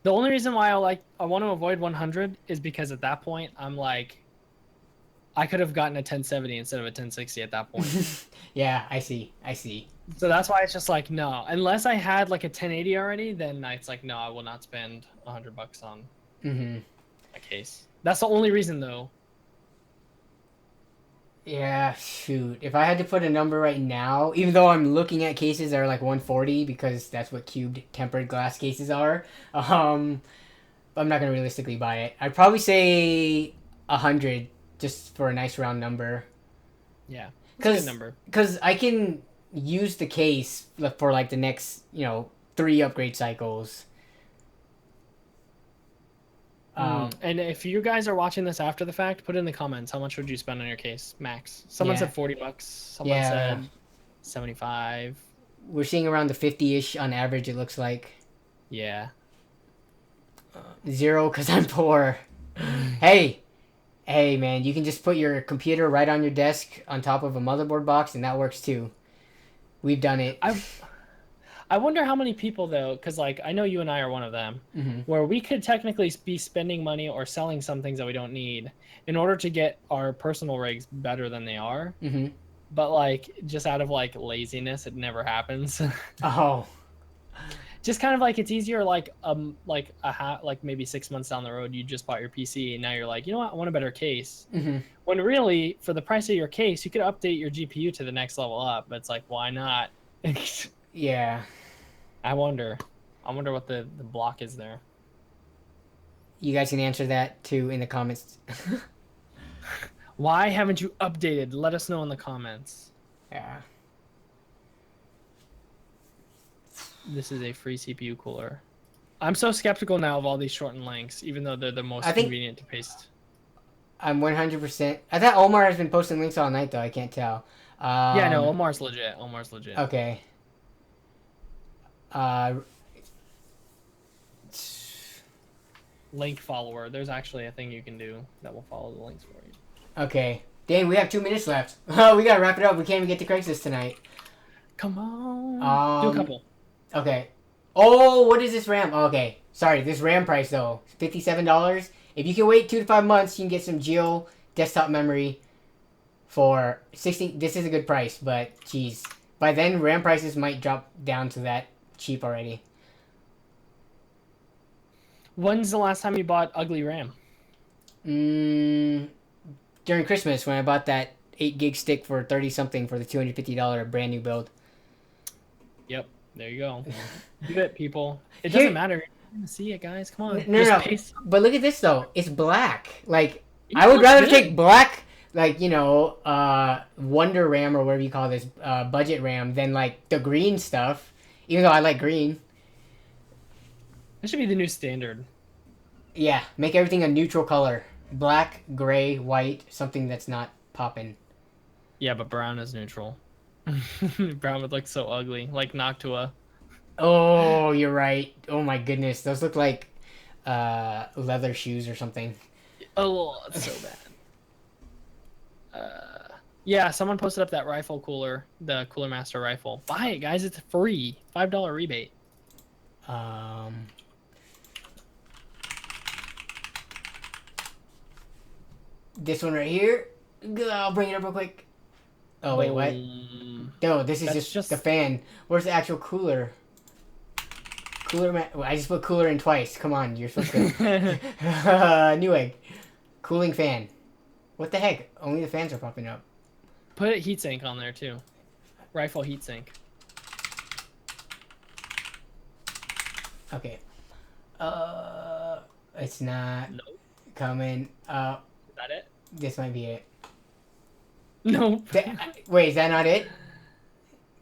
The only reason why I want to avoid 100 is because at that point I'm like, I could have gotten a 1070 instead of a 1060 at that point. Yeah, I see. So that's why it's just like, no, unless I had like a 1080 already, then it's like, no, I will not spend $100 on a case. That's the only reason though. Yeah, shoot. If I had to put a number right now, even though I'm looking at cases that are like 140 because that's what cubed tempered glass cases are, I'm not gonna realistically buy it. I'd probably say 100 just for a nice round number. Yeah, that's a good number. Because I can use the case for like the next 3 upgrade cycles. And if you guys are watching this after the fact, put in the comments how much would you spend on your case max. Someone said $40. Someone said 75. We're seeing around the 50-ish on average. It looks like. Yeah. 0 because I'm poor. Hey, man, you can just put your computer right on your desk on top of a motherboard box, and that works too. We've done it. I wonder how many people though, because like I know you and I are one of them, where we could technically be spending money or selling some things that we don't need in order to get our personal rigs better than they are. But like just out of like laziness, it never happens. Oh. Just kind of like it's easier like maybe 6 months down the road you just bought your PC and now you're like, you know what, I want a better case. When really for the price of your case you could update your GPU to the next level up, but it's like why not? Yeah. I wonder what the block is there. You guys can answer that too in the comments. Why haven't you updated? Let us know in the comments. Yeah. This is a free CPU cooler. I'm so skeptical now of all these shortened links, even though they're the most convenient to paste. I'm 100%. I thought Omar has been posting links all night though. I can't tell. Yeah, no, Omar's legit. Okay. Link follower. There's actually a thing you can do that will follow the links for you. Okay. Dang, we have 2 minutes left. Oh, we gotta wrap it up. We can't even get to Craigslist tonight. Come on. Do a couple. Okay. Oh, what is this RAM? Oh, okay. Sorry, this RAM price though. $57. If you can wait 2 to 5 months, you can get some Geo desktop memory for 16. This is a good price, but geez. By then, RAM prices might drop down to that cheap already. When's the last time you bought ugly RAM? During Christmas when I bought that 8 gig stick for 30 something for the $250 brand new build. Yep, there you go. Do it, people. It doesn't matter. You're gonna see it, guys. Come on. No. But look at this though. It's black. Like I would rather take black, like Wonder RAM or whatever you call this, budget RAM than like the green stuff. Even though I like green. This should be the new standard. Yeah, make everything a neutral color. Black, gray, white, something that's not popping. Yeah, but brown is neutral. Brown would look so ugly, like Noctua. Oh, you're right. Oh my goodness, those look like leather shoes or something. Oh, it's so bad. Yeah, someone posted up that rifle cooler, the Cooler Master rifle. Buy it, guys. It's free. $5 rebate. This one right here. I'll bring it up real quick. Oh wait, what? No, this is just the fan. Where's the actual cooler? I just put cooler in twice. Come on, you're supposed to. Newegg. Cooling fan. What the heck? Only the fans are popping up. Put a heatsink on there too. Rifle heatsink. Okay. It's not coming up. This might be it. Nope. Wait, is that not it?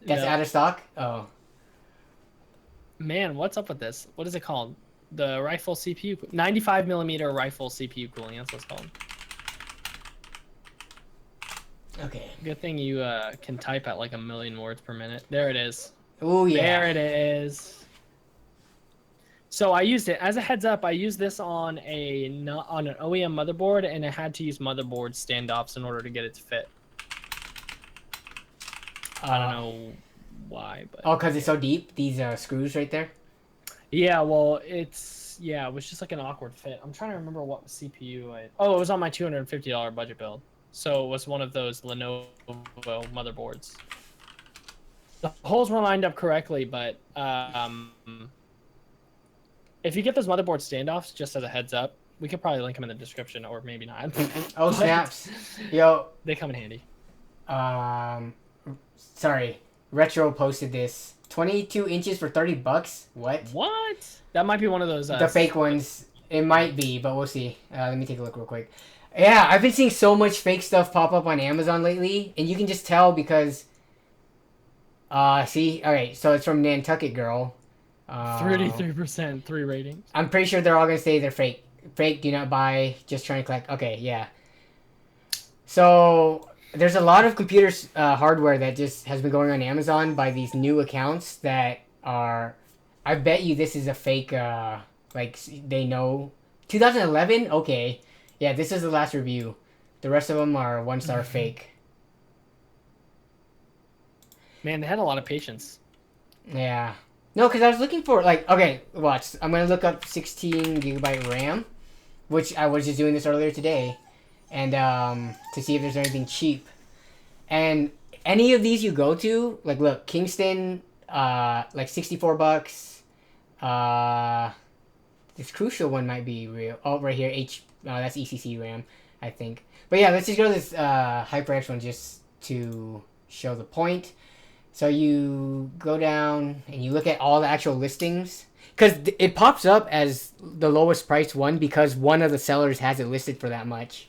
That's Yep. out of stock? Oh. Man, what's up with this? What is it called? The rifle CPU, 95mm rifle CPU cooling. That's what it's called. Okay. Good thing you can type at like 1,000,000 words per minute. There it is. Oh yeah. There it is. So I used it as a heads up. I used this on an OEM motherboard, and I had to use motherboard standoffs in order to get it to fit. I don't know why, but oh, because it's so deep. These screws right there. yeah, well, it was just like an awkward fit. I'm trying to remember what CPU oh, it was on my $250 budget build. So it was one of those Lenovo motherboards. The holes were lined up correctly, but if you get those motherboard standoffs, just as a heads up, we could probably link them in the description, or maybe not. Oh snaps! Yo. They come in handy. Sorry. Retro posted this. 22 inches for $30. What? What? That might be one of those. The fake ones. It might be, but we'll see. Let me take a look real quick. Yeah, I've been seeing so much fake stuff pop up on Amazon lately, and you can just tell because. See, all right. So it's from Nantucket Girl. 33%, 3 ratings. I'm pretty sure they're all gonna say they're fake. Fake. Do not buy. Just trying to collect. Okay, yeah. So there's a lot of computers hardware that just has been going on Amazon by these new accounts that are. I bet you this is a fake. Like they know 2011. Okay, yeah, this is the last review. The rest of them are 1-star fake. Man, they had a lot of patience. Yeah. No, because I was looking for like okay, watch. I'm gonna look up 16GB RAM, which I was just doing this earlier today, and to see if there's anything cheap. And any of these you go to, like look, Kingston, like $64. This Crucial one might be real. Oh, right here, that's ECC RAM, I think. But yeah, let's just go to this HyperX one just to show the point. So you go down and you look at all the actual listings. Because it pops up as the lowest priced one because one of the sellers has it listed for that much.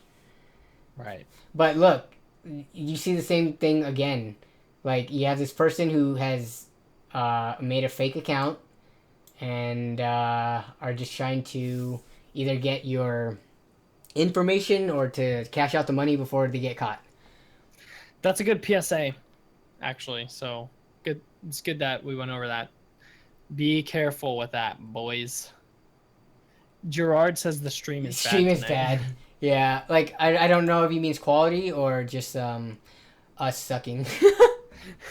Right. But look, you see the same thing again. Like, you have this person who has made a fake account and are just trying to either get your information or to cash out the money before they get caught. That's a good PSA, actually. So good. It's good that we went over that. Be careful with that, boys. Gerard says the stream is bad. Stream is bad. Yeah, like I don't know if he means quality or just us sucking.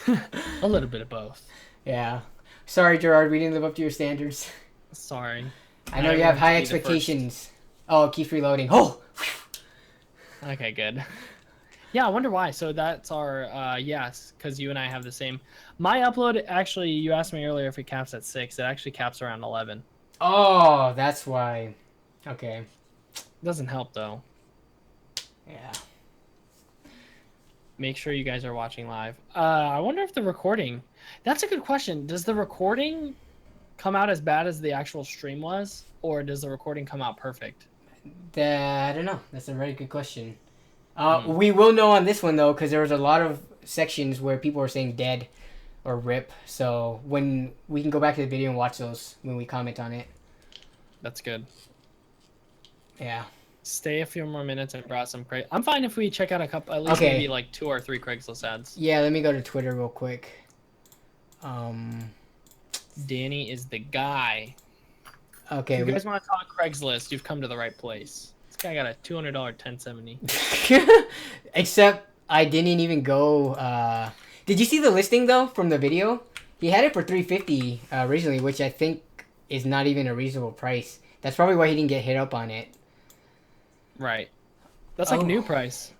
A little bit of both. Yeah. Sorry, Gerard, we didn't live up to your standards. Sorry. I know you have high expectations. Oh, it keeps reloading. Oh! Okay, good. Yeah, I wonder why. So that's our, yes, because you and I have the same. My upload, actually, you asked me earlier if it caps at 6. It actually caps around 11. Oh, that's why. Okay. Doesn't help, though. Yeah. Make sure you guys are watching live. I wonder if the recording... That's a good question. Does the recording come out as bad as the actual stream was? Or does the recording come out perfect? I don't know. That's a very good question. We will know on this one, though, because there was a lot of sections where people were saying dead or rip. So when we can go back to the video and watch those when we comment on it. That's good. Yeah. Stay a few more minutes and browse some Craigslist. I'm fine if we check out a couple, at least maybe like 2 or 3 Craigslist ads. Yeah, let me go to Twitter real quick. Danny is the guy. Okay. If you guys want to talk Craigslist, you've come to the right place. This guy got a $200 1070. Except I didn't even go. Did you see the listing though from the video? He had it for $350 originally, which I think is not even a reasonable price. That's probably why he didn't get hit up on it. Right. That's like new price.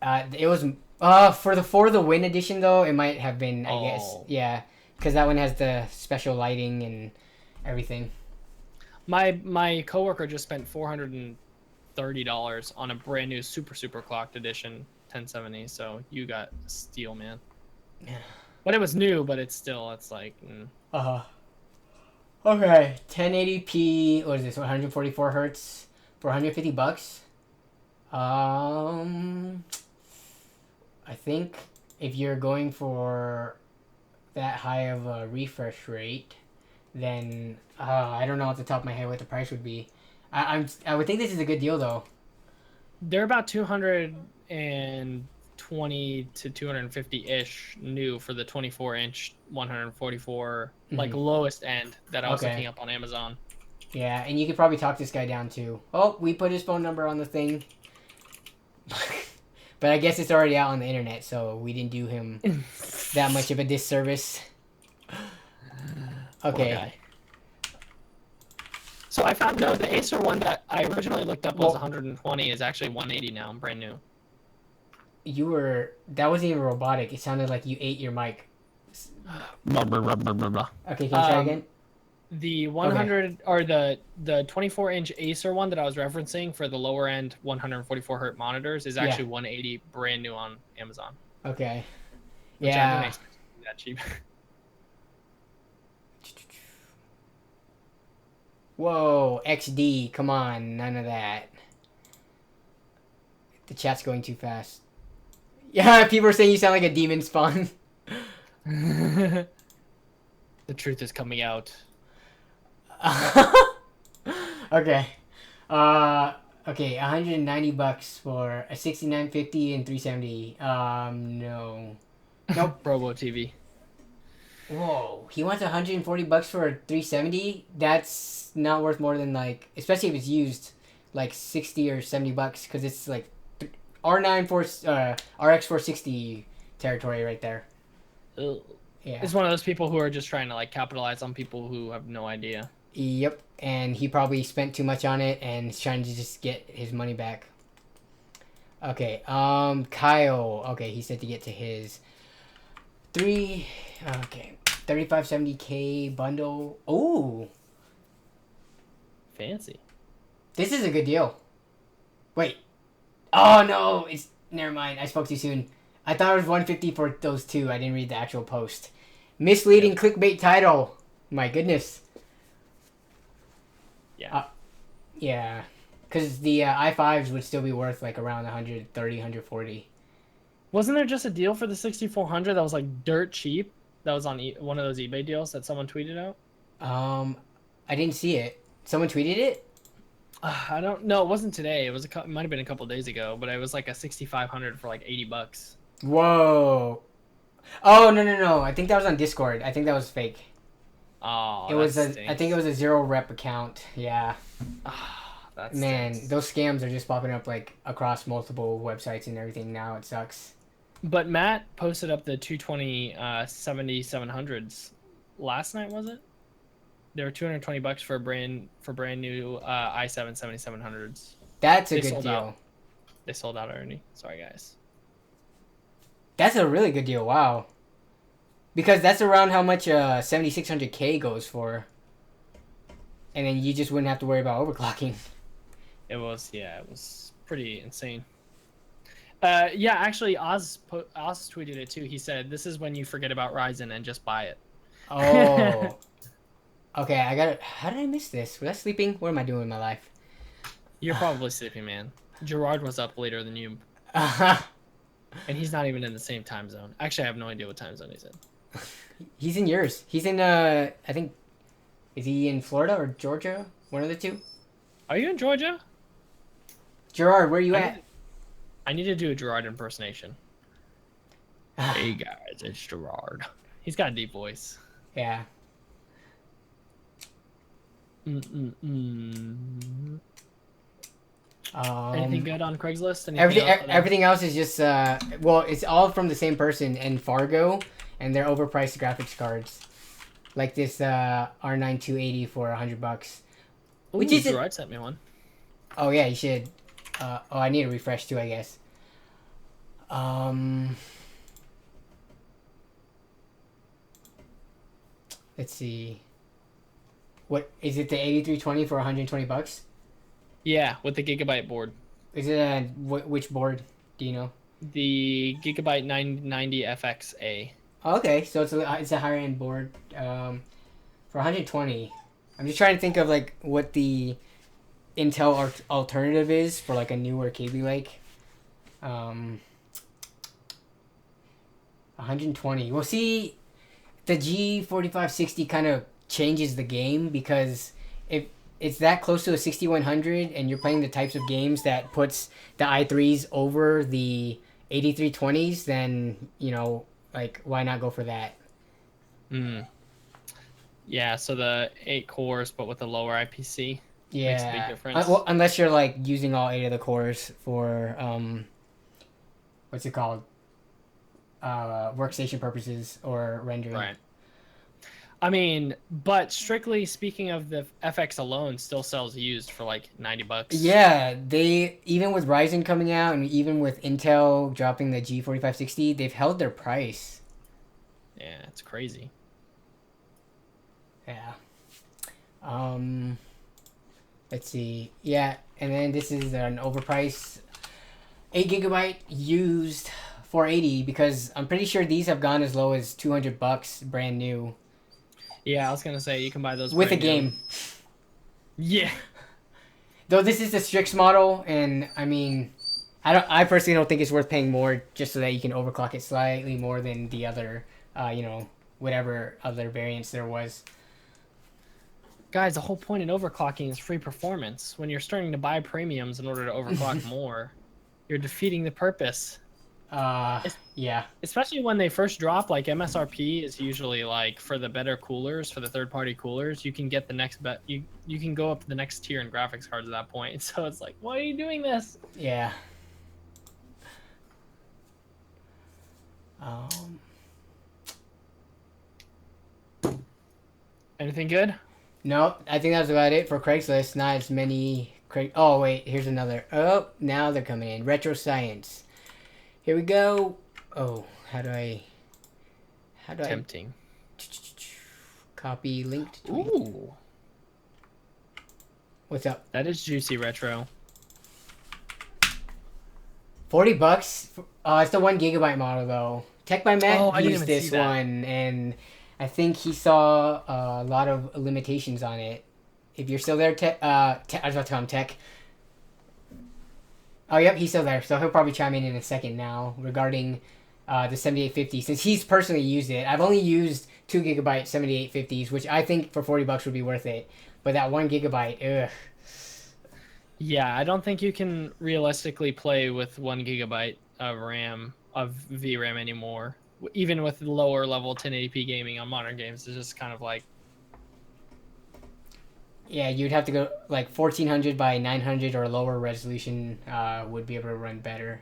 It was for the Win edition though. It might have been, I guess. Yeah, because that one has the special lighting and everything. My coworker just spent $430 on a brand new super clocked edition 1070. So you got a steal, man. Yeah. But it was new, but it's like. Okay, 1080p. What is this? 144 hertz for $150. Um, I think if you're going for that high of a refresh rate, then I don't know off the top of my head what the price would be. I would think this is a good deal though. They're about 220 to 250 ish new for the 24-inch 144 like Mhm. lowest end that I was Okay. looking up on Amazon. Yeah, and you could probably talk this guy down too. Oh, we put his phone number on the thing. But I guess it's already out on the internet, so we didn't do him that much of a disservice. Poor Okay. guy. So I found no, the Acer one that I originally looked up was Well, 120 is actually 180 now, brand new. that wasn't even robotic. It sounded like you ate your mic. Blah, blah, blah, blah, blah, blah. Okay, can you try again? The 100 or the 24-inch Acer one that I was referencing for the lower end 144 hertz monitors is actually 180 brand new on Amazon. Okay. Which I didn't expect to be that cheap. Whoa, XD, come on, none of that. The chat's going too fast. Yeah, people are saying you sound like a demon spawn. The truth is coming out. Okay. Okay, $190 for a 6950 and 370. No. Nope. Robo TV. Whoa, he wants $140 for a 370? That's not worth more than like, especially if it's used, like 60 or $70 because it's like RX 460 territory right there. Ugh. Yeah. It's one of those people who are just trying to like capitalize on people who have no idea. Yep, and he probably spent too much on it and is trying to just get his money back. Okay, Kyle. Okay, he said to get to his 3570K bundle. Oh, Fancy. this is a good deal. Wait. Oh no, it's never mind. I spoke too soon. I thought it was 150 for those two. I didn't read the actual post. Misleading clickbait title. My goodness. Yeah. Yeah. Because the i5s would still be worth like around 130, 140. Wasn't there just a deal for the 6400 that was like dirt cheap? That was on one of those eBay deals that someone tweeted out? I didn't see it. Someone tweeted it? I don't know. It wasn't today. It might have been a couple days ago, but it was like a 6500 for like $80. Whoa. Oh, no. I think that was on Discord. I think that was fake. Oh, I think it was a zero rep account. Yeah. Man, stinks. those scams are just popping up like across multiple websites and everything now. It sucks. But Matt posted up the 220 7700s last night, was it? They were $220 for brand new i7 7700s. That's a good deal. Out. They sold out already. Sorry, guys. That's a really good deal. Wow. Because that's around how much 7600K goes for. And then you just wouldn't have to worry about overclocking. It was pretty insane. Yeah, actually, Oz tweeted it too. He said, "This is when you forget about Ryzen and just buy it." Oh. Okay, I got it. How did I miss this? Was I sleeping? What am I doing in my life? You're probably sleeping, man. Gerard was up later than you. And he's not even in the same time zone. Actually, I have no idea what time zone he's in. He's in yours. He's in, I think, is he in Florida or Georgia? One of the two? Are you in Georgia? Gerard, where are you at? I need to do a Gerard impersonation. Hey guys, it's Gerard. He's got a deep voice. Yeah. Anything good on Craigslist? Everything else is just well, it's all from the same person and Fargo, and they're overpriced graphics cards, like this R9 280 for $100. Which is Gerard sent me one. Oh yeah, you should. I need a refresh too, I guess. Let's see. What is it? The 8320 for $120? Yeah, with the Gigabyte board. Is it which board? Do you know? The Gigabyte 990 FXA. Oh, okay, so it's a higher end board. For 120. I'm just trying to think of like what the Intel alternative is for like a newer Kaby Lake. 120. We'll see. The G4560 kind of changes the game because if it's that close to a 6100 and you're playing the types of games that puts the i3s over the 8320s, then like why not go for that? Yeah, so the 8 cores but with a lower IPC makes a big difference. Well, unless you're like using all 8 of the cores for what's it called? Workstation purposes or rendering. Right. I mean, but strictly speaking of the FX alone, still sells used for like $90. Yeah, they even with Ryzen coming out and even with Intel dropping the G4560, they've held their price. Yeah, it's crazy. Yeah. Let's see. Yeah, and then this is an overpriced 8 gigabyte used 480 because I'm pretty sure these have gone as low as $200 brand new. Yeah, I was gonna say you can buy those with a game. Yeah. Though this is the Strix model, and I mean, I personally don't think it's worth paying more just so that you can overclock it slightly more than the other, whatever other variants there was. Guys, the whole point in overclocking is free performance. When you're starting to buy premiums in order to overclock more, you're defeating the purpose. Yeah. Especially when they first drop, like MSRP is usually like for the better coolers, for the third-party coolers, you can get the next you can go up to the next tier in graphics cards at that point. So it's like, why are you doing this? Yeah. Anything good? Nope, I think that was about it for Craigslist. Not as many. Oh wait, here's another. Oh, now they're coming in. Retro Science. Here we go. Oh, how do I? Tempting. Copy linked. Ooh. What's up? That is juicy retro. $40. It's the 1 gigabyte model though. Tech by Matt used this one, and I think he saw a lot of limitations on it. If you're still there, I was about to call him Tech. Oh, yep, he's still there, so he'll probably chime in a second now regarding the 7850, since he's personally used it. I've only used 2 gigabyte 7850s, which I think for $40 would be worth it. But that 1 gigabyte, ugh. Yeah, I don't think you can realistically play with 1 gigabyte of RAM, of VRAM anymore. Even with lower level 1080p gaming on modern games, it's just kind of like... Yeah, you'd have to go like 1400 by 900 or lower resolution would be able to run better.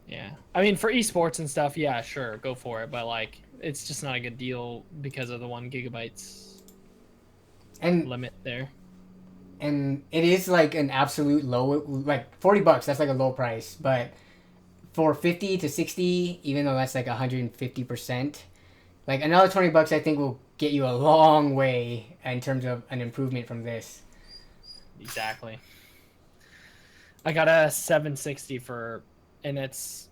Yeah. I mean, for esports and stuff, yeah, sure, go for it. But, like, it's just not a good deal because of the 1 gigabytes limit there. And it is like an absolute low, like $40, that's like a low price. But for 50 to 60, even though that's like 150%, like another $20 I think will get you a long way in terms of an improvement from this. Exactly. I got a 760 and it's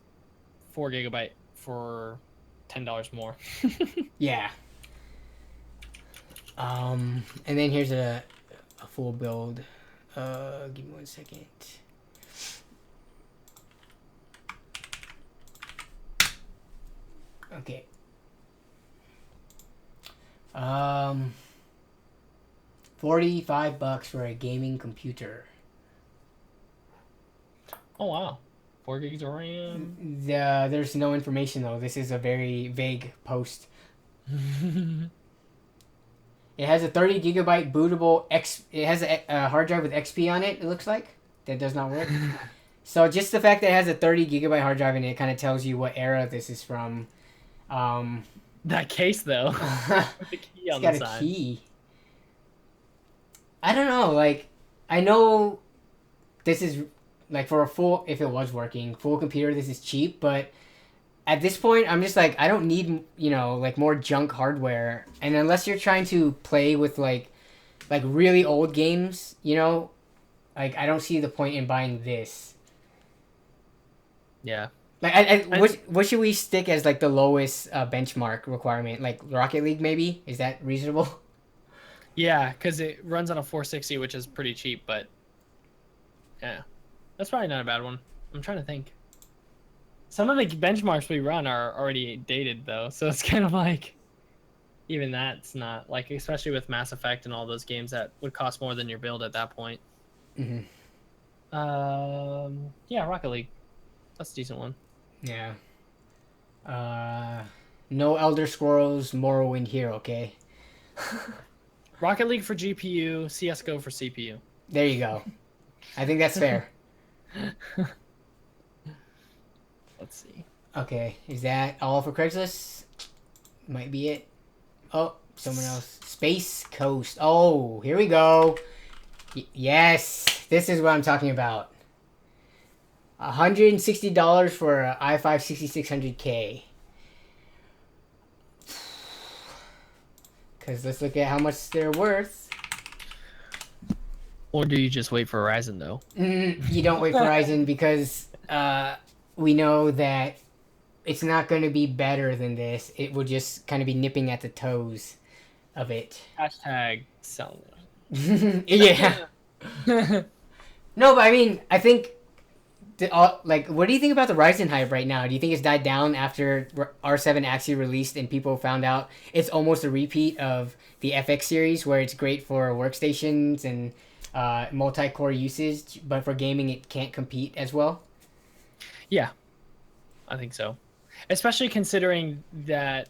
4 gigabyte for $10 more. Yeah. And then here's a full build. Give me 1 second. Okay. $45 for a gaming computer. Oh wow, 4 gigs of RAM. There's no information though. This is a very vague post. It has a 30 gigabyte bootable It has a hard drive with XP on it. It looks like that does not work. So just the fact that it has a 30 gigabyte hard drive in it kind of tells you what era this is from. That case though, with the key on the side. It's got a key. I don't know. Like, I know this is like for a full, if it was working, full computer, this is cheap, but at this point, I'm just like, I don't need, like more junk hardware. And unless you're trying to play with like really old games, like I don't see the point in buying this. Yeah. Like, what should we stick as like the lowest benchmark requirement? Like Rocket League, maybe? Is that reasonable? Yeah, because it runs on a 460, which is pretty cheap, but Yeah, that's probably not a bad one. I'm trying to think. Some of the benchmarks we run are already dated though, so it's kind of like even that's not like, especially with Mass Effect and all those games that would cost more than your build at that point. Mm-hmm. Yeah, Rocket League. That's a decent one. Yeah. No Elder Scrolls Morrowind here, okay? Rocket League for GPU, CS:GO for CPU. There you go. I think that's fair. Let's see. Okay, is that all for Craigslist? Might be it. Oh, someone else. Space Coast. Oh, here we go. Yes, this is what I'm talking about. $160 for an i5 6600K. Because let's look at how much they're worth. Or do you just wait for Ryzen though? You don't wait for Ryzen because we know that it's not going to be better than this. It will just kind of be nipping at the toes of it. Hashtag selling. Yeah. No, but I mean, I think, like, what do you think about the Ryzen hype right now? Do you think it's died down after R7 actually released and people found out it's almost a repeat of the FX series where it's great for workstations and multi-core usage, but for gaming it can't compete as well? Yeah, I think so. Especially considering that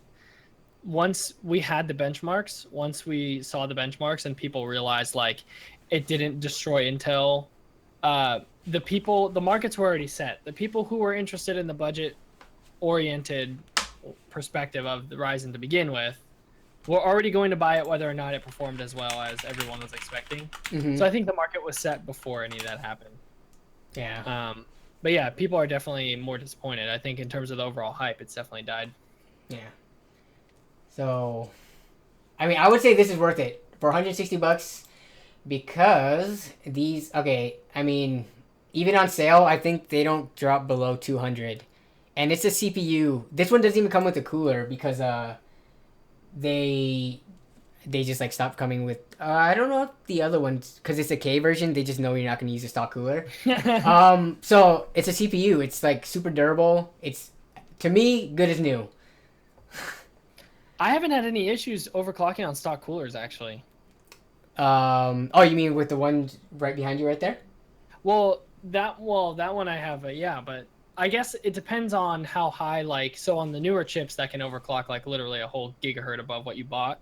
once we had the benchmarks, once we saw the benchmarks and people realized like it didn't destroy Intel, the markets were already set. The people who were interested in the budget oriented perspective of the Ryzen to begin with were already going to buy it whether or not it performed as well as everyone was expecting. Mm-hmm. So I think the market was set before any of that happened. Yeah. But yeah, people are definitely more disappointed. I think in terms of the overall hype, it's definitely died. Yeah. So, I mean, I would say this is worth it for $160 because these. Okay, I mean, even on sale, I think they don't drop below 200, and it's a CPU. This one doesn't even come with a cooler because they just like stopped coming with. I don't know if the other ones because it's a K version. They just know you're not going to use a stock cooler. So it's a CPU. It's like super durable. It's, to me, good as new. I haven't had any issues overclocking on stock coolers actually. Oh, you mean with the one right behind you right there? Well, that one I have, yeah, but I guess it depends on how high, like, so on the newer chips that can overclock like literally a whole gigahertz above what you bought.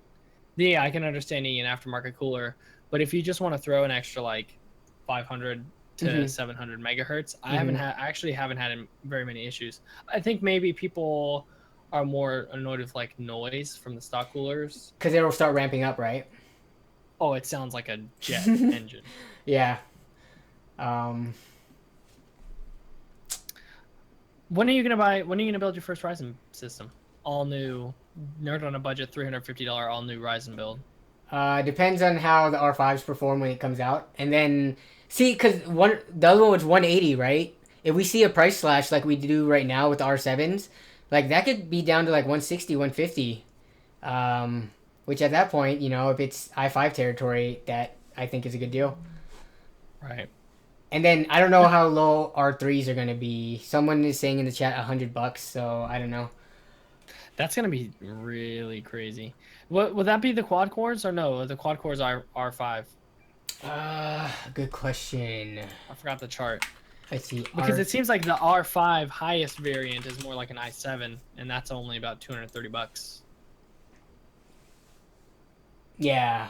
Yeah, I can understand needing an aftermarket cooler, but if you just want to throw an extra like 500 to 700 megahertz, I actually haven't had very many issues. I think maybe people are more annoyed with like noise from the stock coolers because it'll start ramping up, right? Oh, it sounds like a jet engine. Yeah. When are you gonna build your first Ryzen system? All new, nerd on a budget, $350 all new Ryzen build. Depends on how the R5s perform when it comes out, and then see, because the other one was 180, right? If we see a price slash like we do right now with the R7s, like that could be down to like 160, 150. Which at that point, you know, if it's i5 territory, that I think is a good deal. Right. And then I don't know how low R3s are gonna be. Someone is saying in the chat $100, so I don't know. That's gonna be really crazy. Would that be the quad cores or no? The quad cores are R5. Good question. I forgot the chart. I see. Because it seems like the R5 highest variant is more like an i7, and that's only about $230. Yeah.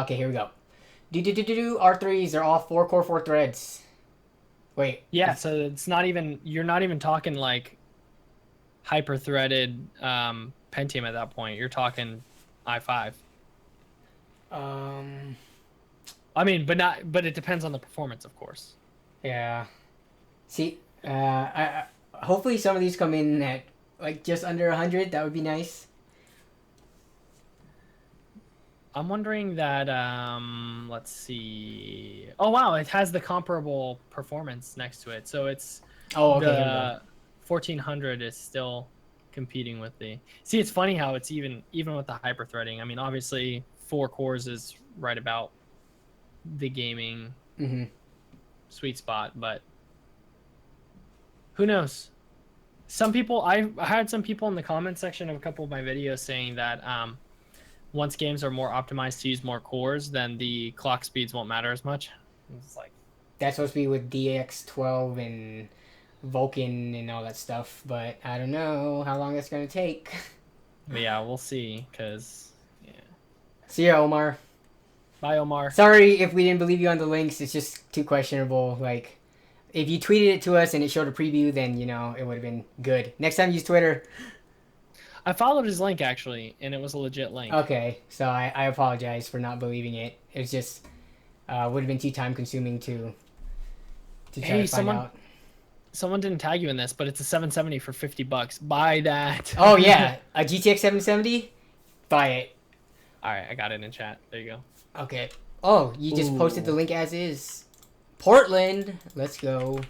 Okay, here we go. R3s are all 4-core 4 threads. Wait. Yeah, so it's not even, you're not even talking like hyper-threaded Pentium at that point. You're talking i5. I mean, but it depends on the performance, of course. Yeah. See, hopefully some of these come in at like just under 100. That would be nice. I'm wondering that, let's see. Oh, wow, it has the comparable performance next to it. So it's the 1400 is still competing with the... See, it's funny how it's even with the hyper-threading. I mean, obviously, 4 cores is right about the gaming sweet spot, but who knows? Some people, I had some people in the comment section of a couple of my videos saying that once games are more optimized to use more cores, then the clock speeds won't matter as much. It's like That's supposed to be with DX12 and Vulkan and all that stuff, but I don't know how long that's gonna take. but yeah, we'll see. Cause yeah, See ya, Omar. bye, Omar. Sorry if we didn't believe you on the links. It's just too questionable. Like, if you tweeted it to us and it showed a preview, then, you know, it would have been good. Next time, use Twitter. I followed his link actually, and it was a legit link. Okay, so I apologize for not believing it. It's just would have been too time consuming to try to find out. Someone didn't tag you in this, but it's a 770 for $50. Buy that. Oh yeah, a GTX 770. Buy it. All right, I got it in chat. There you go. Okay. Oh, you just posted the link as is. Portland. Let's go.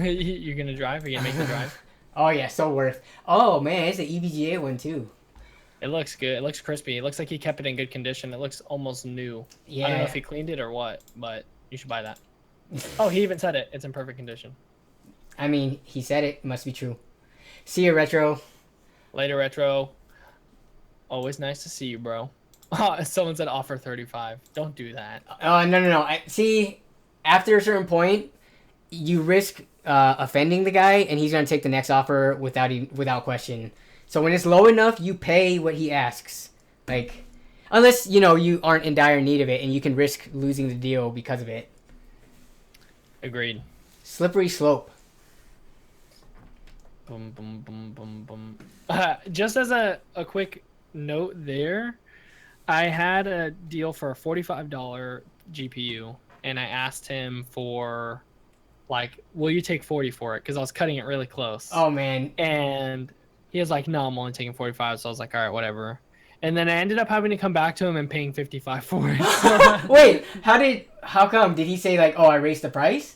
You're gonna drive? Are you gonna make the drive? Oh yeah, so worth. Oh man, it's an EVGA one too. It looks good. It looks crispy. It looks like he kept it in good condition. It looks almost new. Yeah. I don't know if he cleaned it or what, but you should buy that. Oh, he even said it. It's in perfect condition. I mean, he said it. Must be true. See you, Retro. Later, Retro. Always nice to see you, bro. Someone said offer 35. Don't do that. Oh no. See, after a certain point, you risk offending the guy, and he's gonna take the next offer without question. So when it's low enough, you pay what he asks. Like, unless you know you aren't in dire need of it, and you can risk losing the deal because of it. Agreed. Slippery slope. Boom, boom, boom, boom, boom. Just as a quick note there, I had a deal for a $45 GPU, and I asked him for, like, will you take 40 for it? Because I was cutting it really close. Oh man. And he was like, no, I'm only taking 45. So I was like, all right, whatever. And then I ended up having to come back to him and paying 55 for it. Wait, how come? Did he say like, oh, I raised the price?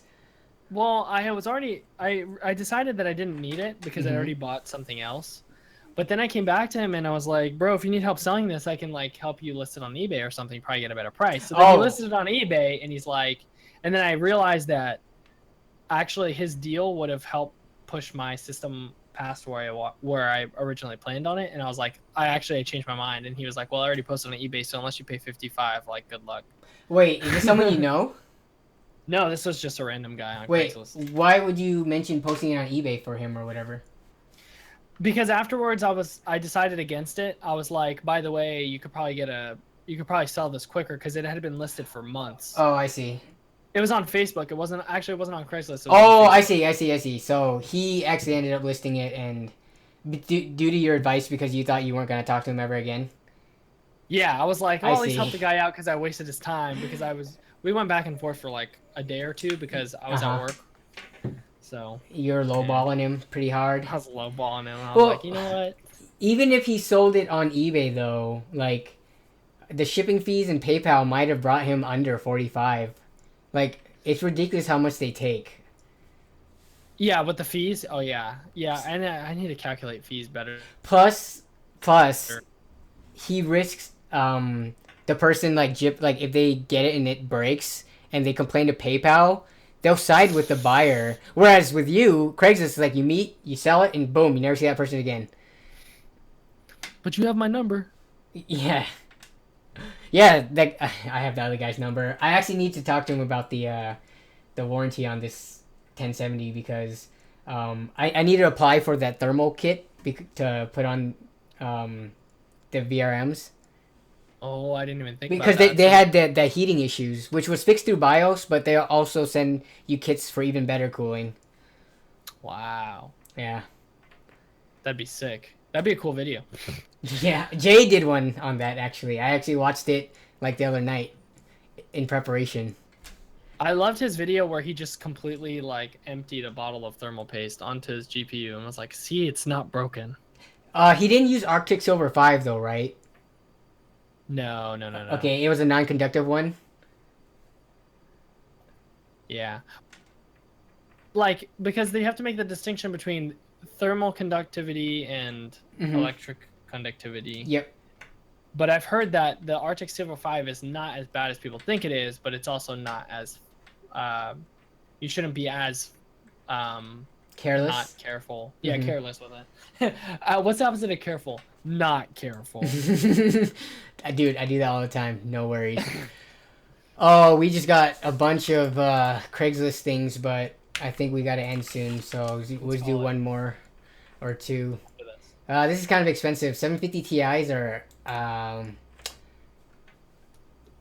Well, I decided that I didn't need it because I already bought something else. But then I came back to him and I was like, bro, if you need help selling this, I can like help you list it on eBay or something, probably get a better price. So then he listed it on eBay and he's like, and then I realized that actually his deal would have helped push my system past where I originally planned on it. And I was like, I changed my mind. And he was like, well, I already posted on eBay, so unless you pay 55, like, good luck. Wait, is this someone you know? No, this was just a random guy on Wait, Craigslist. why would you mention posting it on eBay for him or whatever? Because afterwards I decided against it. I was like, by the way, you could probably sell this quicker because it had been listed for months. Oh, I see. It was on Facebook. It wasn't on Craigslist. Oh, I see. So he actually ended up listing it, and due to your advice, because you thought you weren't going to talk to him ever again? Yeah, I was like, I'll at least see. help the guy out because I wasted his time because we went back and forth for like a day or two because I was at work. So you're lowballing him pretty hard. I was lowballing him. I was like, you know what? Even if he sold it on eBay, though, like the shipping fees and PayPal might have brought him under 45. Like, it's ridiculous how much they take. Yeah, with the fees. Oh yeah, and I need to calculate fees better. Plus, he risks the person like if they get it and it breaks and they complain to PayPal, they'll side with the buyer. Whereas with you, Craigslist is like you meet, you sell it, and boom, you never see that person again. But you have my number. Yeah, like I have the other guy's number. I actually need to talk to him about the warranty on this 1070 because I need to apply for that thermal kit to put on the VRMs. Oh, I didn't even think because about that. Because they had the heating issues, which was fixed through BIOS, but they also send you kits for even better cooling. Wow. Yeah. That'd be sick. That'd be a cool video. Yeah, Jay did one on that, actually. I actually watched it, like, the other night in preparation. I loved his video where he just completely, like, emptied a bottle of thermal paste onto his GPU and was like, see, it's not broken. He didn't use Arctic Silver 5, though, right? No. Okay, it was a non-conductive one? Yeah. Like, because they have to make the distinction between thermal conductivity and electric conductivity. Yep. But I've heard that the Arctic Silver 5 is not as bad as people think it is, but it's also not as you shouldn't be as Careless. not careful. Yeah, Mhm. careless with it. What's the opposite of careful? Not careful. Dude, I do that all the time. No worries. Oh, we just got a bunch of Craigslist things, but I think we gotta end soon, so we'll do one more or two. This is kind of expensive. 750 Ti's are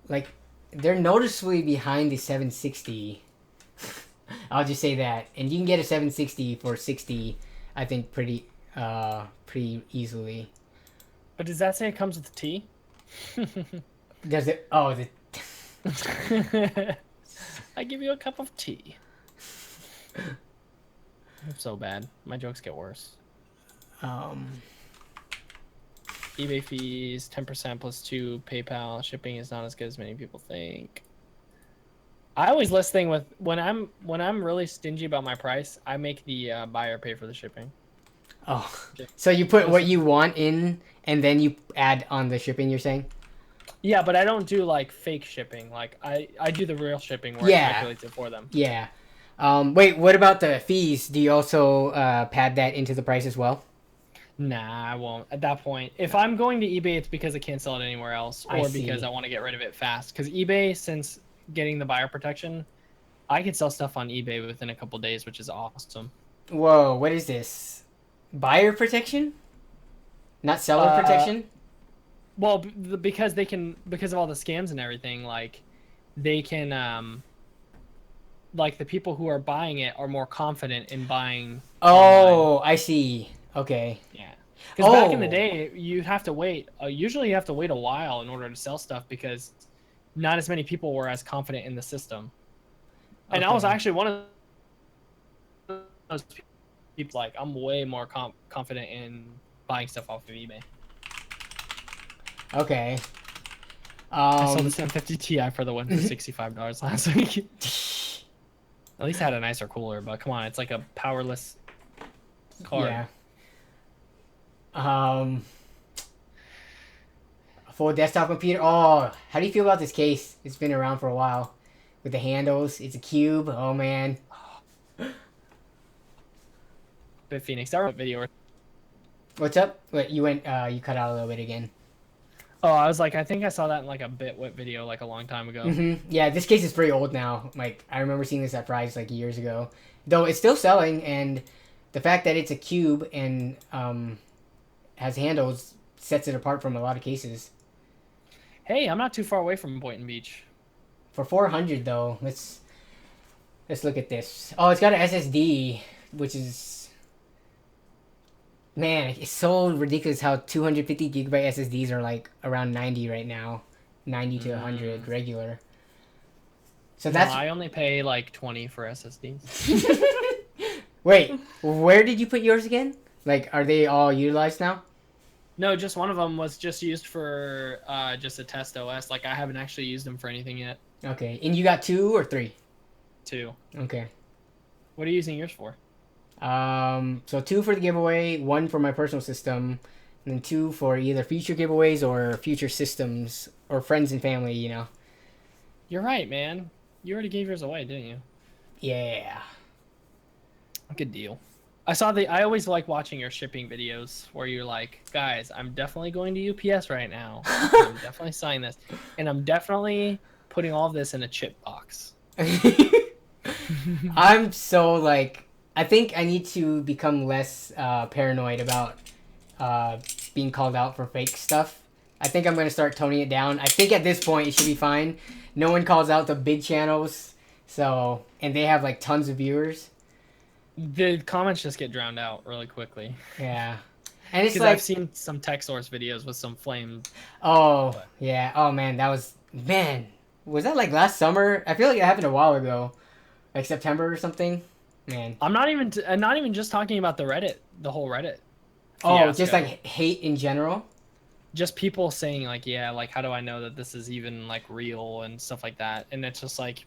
like they're noticeably behind the 760. I'll just say that, and you can get a 760 for 60, I think, pretty easily. But does that say it comes with a T? Does it? Oh, the. I give you a cup of tea. I'm so bad. My jokes get worse. eBay fees 10% plus 2 PayPal shipping is not as good as many people think. I always list thing with when I'm really stingy about my price, I make the buyer pay for the shipping. Oh, so you put what you want in, and then you add on the shipping. You're saying? Yeah, but I don't do like fake shipping. Like I do the real shipping where it calculates it for them. Yeah. Wait, what about the fees? Do you also pad that into the price as well? Nah, I won't. At that point, if I'm going to eBay, it's because I can't sell it anywhere else, or because I want to get rid of it fast. Because eBay, since getting the buyer protection, I can sell stuff on eBay within a couple days, which is awesome. Whoa, what is this? Buyer protection? Not seller protection? Well, because because of all the scams and everything, like they can like the people who are buying it are more confident in buying online. I see. Okay. Yeah. Because back in the day, you'd have to wait. Usually you have to wait a while in order to sell stuff because not as many people were as confident in the system. And I was actually one of those people, like, I'm way more confident in buying stuff off of eBay. Okay. I sold the 750 Ti for the one for $65 last week. At least I had a nicer cooler, but come on, it's like a powerless card. Yeah. Full desktop computer. Oh, how do you feel about this case? It's been around for a while. With the handles, it's a cube. Oh man. But Phoenix, that video. What's up? Wait, you went. You cut out a little bit again. Oh, I was like, I think I saw that in like a Bitwit video like a long time ago. Yeah, this case is pretty old now. Like I remember seeing this at Price like years ago. Though it's still selling, and the fact that it's a cube and has handles sets it apart from a lot of cases. Hey, I'm not too far away from Boynton Beach. For 400 though, let's look at this. Oh, it's got an SSD, which is, man, it's so ridiculous how 250 gigabyte SSDs are like around 90 right now, 90 to 100 regular. So that's. I only pay like 20 for SSDs. Wait, where did you put yours again? Like, are they all utilized now? No, just one of them was just used for just a test OS. Like, I haven't actually used them for anything yet. Okay, and you got 2 or 3? 2. Okay. What are you using yours for? So 2 for the giveaway, 1 for my personal system, and then 2 for either future giveaways or future systems or friends and family, you know. You're right, man. You already gave yours away, didn't you? Yeah. Good deal. I always like watching your shipping videos where you're like, guys, I'm definitely going to UPS right now. I'm definitely signing this. And I'm definitely putting all of this in a chip box. I'm so like, I think I need to become less paranoid about being called out for fake stuff. I think I'm going to start toning it down. I think at this point it should be fine. No one calls out the big channels. So, and they have like tons of viewers. The comments just get drowned out really quickly. Yeah. And it's like, I've seen some tech source videos with some flames. Oh, yeah. Oh, man. Was that like last summer? I feel like it happened a while ago. Like September or something. Man. I'm not even just talking about the whole Reddit. Oh, fiasco. Just like hate in general? Just people saying like, yeah, like, how do I know that this is even like real and stuff like that? And it's just like,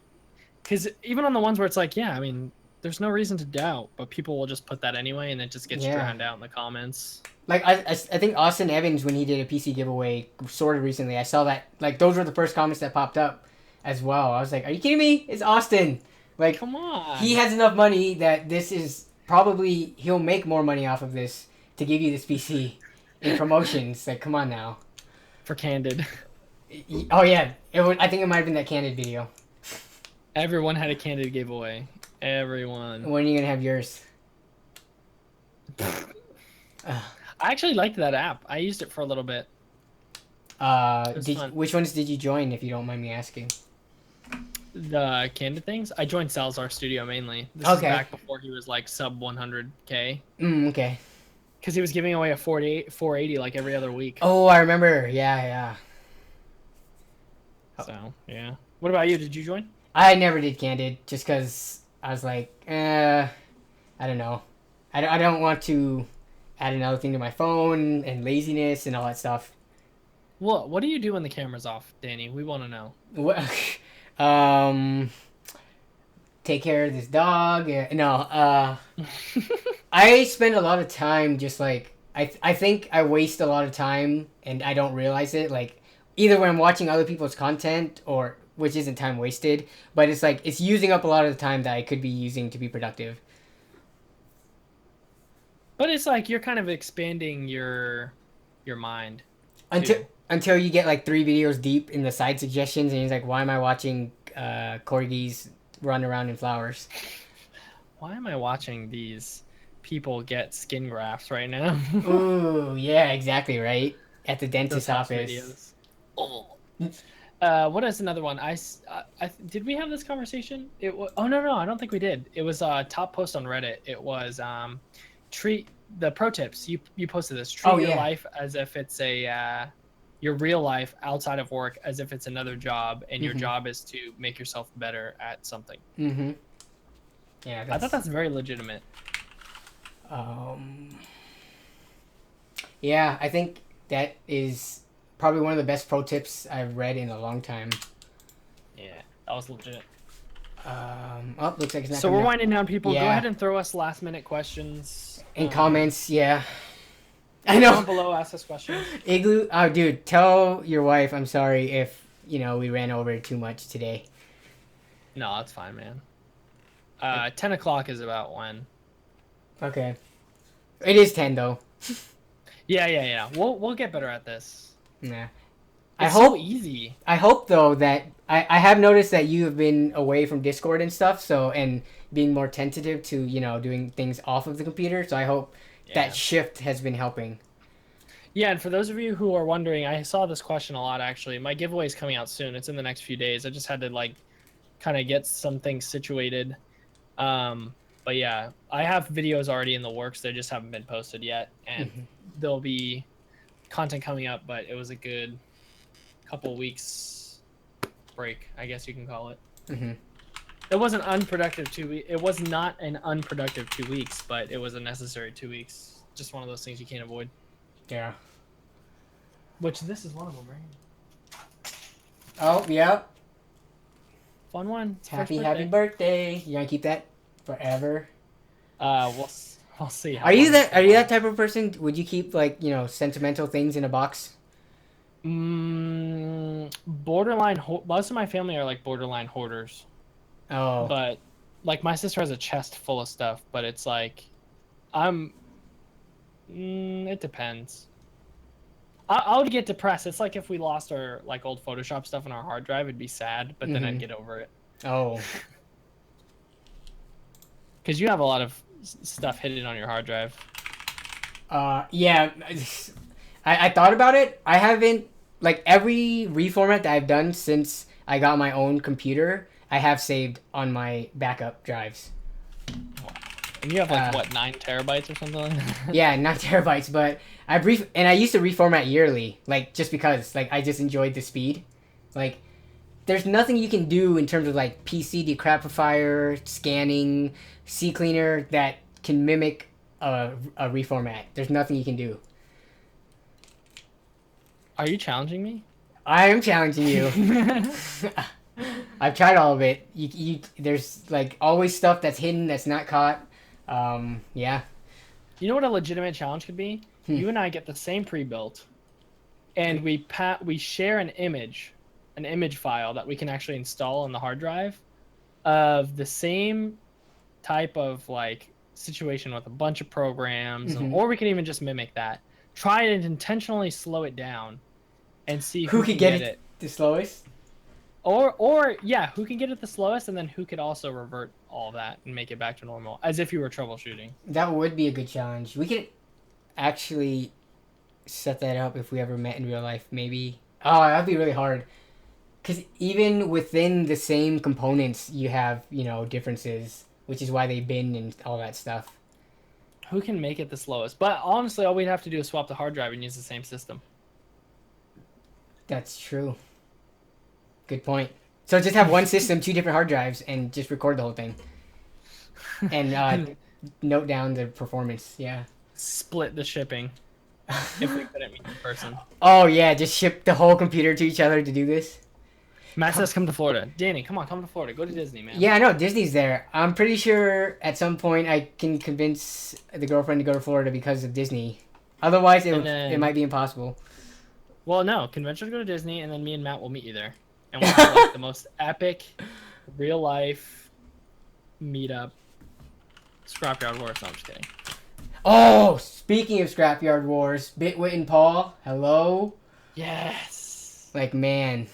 because even on the ones where it's like, yeah, I mean, there's no reason to doubt, but people will just put that anyway, and it just gets drowned out in the comments. Like, I think Austin Evans, when he did a PC giveaway sort of recently, I saw that, like, those were the first comments that popped up as well. I was like, are you kidding me? It's Austin. Like, Come on. he has enough money that this is probably he'll make more money off of this to give you this PC in promotions. Like, come on now. For Candid. Oh yeah, I think it might have been that Candid video. Everyone had a Candid giveaway. Everyone. When are you gonna have yours? I actually liked that app. I used it for a little bit. It was fun. Which ones did you join, if you don't mind me asking? The Candid things? I joined Salazar Studio mainly. This is back before he was like sub 100K. Okay. Because he was giving away a 480 like every other week. Oh, I remember. Yeah. So, yeah. What about you? Did you join? I never did Candid, just because I was like, I don't know. I don't want to add another thing to my phone and laziness and all that stuff. What do you do when the camera's off, Danny? We want to know. What? Take care of this dog. No, I spend a lot of time just like I think I waste a lot of time and I don't realize it. Like either when I'm watching other people's content or which isn't time wasted, but it's like it's using up a lot of the time that I could be using to be productive. But it's like you're kind of expanding your mind. Until you get like 3 videos deep in the side suggestions and he's like, why am I watching corgis run around in flowers? Why am I watching these people get skin grafts right now? Ooh, yeah, exactly, right? At the dentist's office. Videos. Oh. What is another one? Did we have this conversation? Oh no, I don't think we did. It was a top post on Reddit. It was treat the pro tips. You posted this. Treat your life as if it's your real life outside of work as if it's another job, and your job is to make yourself better at something. Yeah, I thought that's very legitimate. Yeah, I think that is probably one of the best pro tips I've read in a long time. Yeah, that was legit. Looks like it's not. So we're winding down, people. Yeah. Go ahead and throw us last minute questions in comments. Yeah, I know. Down below, ask us questions. Igloo, oh dude, tell your wife I'm sorry if we ran over too much today. No, that's fine, man. 10 o'clock is about when. Okay, it is 10 though. Yeah. We'll get better at this. Yeah. It's so easy. I hope though that I have noticed that you have been away from Discord and stuff, so and being more tentative to doing things off of the computer. So I hope that shift has been helping. Yeah, and for those of you who are wondering, I saw this question a lot actually. My giveaway is coming out soon. It's in the next few days. I just had to kind of get some things situated. But yeah, I have videos already in the works. They just haven't been posted yet, and there'll be content coming up. But it was a good couple weeks break, I guess you can call it. It was an unproductive 2 weeks. It was not an unproductive 2 weeks, but it was a necessary 2 weeks. Just one of those things you can't avoid. Yeah. Which this is one of them, right? Oh, yeah. Fun one. Happy birthday. You gonna keep that forever? We'll see. Are you that type of person? Would you keep sentimental things in a box? Borderline. Most of my family are borderline hoarders. Oh. But my sister has a chest full of stuff, but it's it depends. I would get depressed. It's like if we lost our old Photoshop stuff on our hard drive, it'd be sad, but then I'd get over it. Oh. Because you have a lot of stuff hidden on your hard drive. Yeah. I thought about it. I haven't every reformat that I've done since I got my own computer, I have saved on my backup drives. Wow. And you have what, 9 terabytes or something? Yeah, 9 terabytes. But I used to reformat yearly, just because I just enjoyed the speed. There's nothing you can do in terms of PC decrapifier, scanning, CCleaner that can mimic a reformat. There's nothing you can do. Are you challenging me? I am challenging you. I've tried all of it. There's always stuff that's hidden that's not caught. Yeah. You know what a legitimate challenge could be? You and I get the same pre-built, and we share an image file that we can actually install on the hard drive, of the same type of like situation with a bunch of programs, Mm-hmm. or we can even just mimic that. Try and intentionally slow it down and see Who who could can get get it it. the slowest? Or yeah, who can get it the slowest, and then who could also revert all that and make it back to normal, as if you were troubleshooting. That would be a good challenge. We could actually set that up if we ever met in real life. Maybe. Oh, that'd be really hard. Because even within the same components, you have differences, which is why they bin and all that stuff. Who can make it the slowest? But honestly, all we'd have to do is swap the hard drive and use the same system. That's true. Good point. So just have one system, two different hard drives, and just record the whole thing. And note down the performance. Yeah. Split the shipping. If we couldn't meet in person. Oh yeah, just ship the whole computer to each other to do this. Matt says come to Florida. Danny, come to Florida. Go to Disney, man. Yeah, I know Disney's there. I'm pretty sure at some point I can convince the girlfriend to go to Florida because of Disney. Otherwise, it might be impossible. Well, no. Convince her to go to Disney, and then me and Matt will meet you there. And we'll have like the most epic, real life meetup. Scrapyard Wars. No, I'm just kidding. Oh, speaking of Scrapyard Wars, Bitwit and Paul, hello. Yes. Like, man.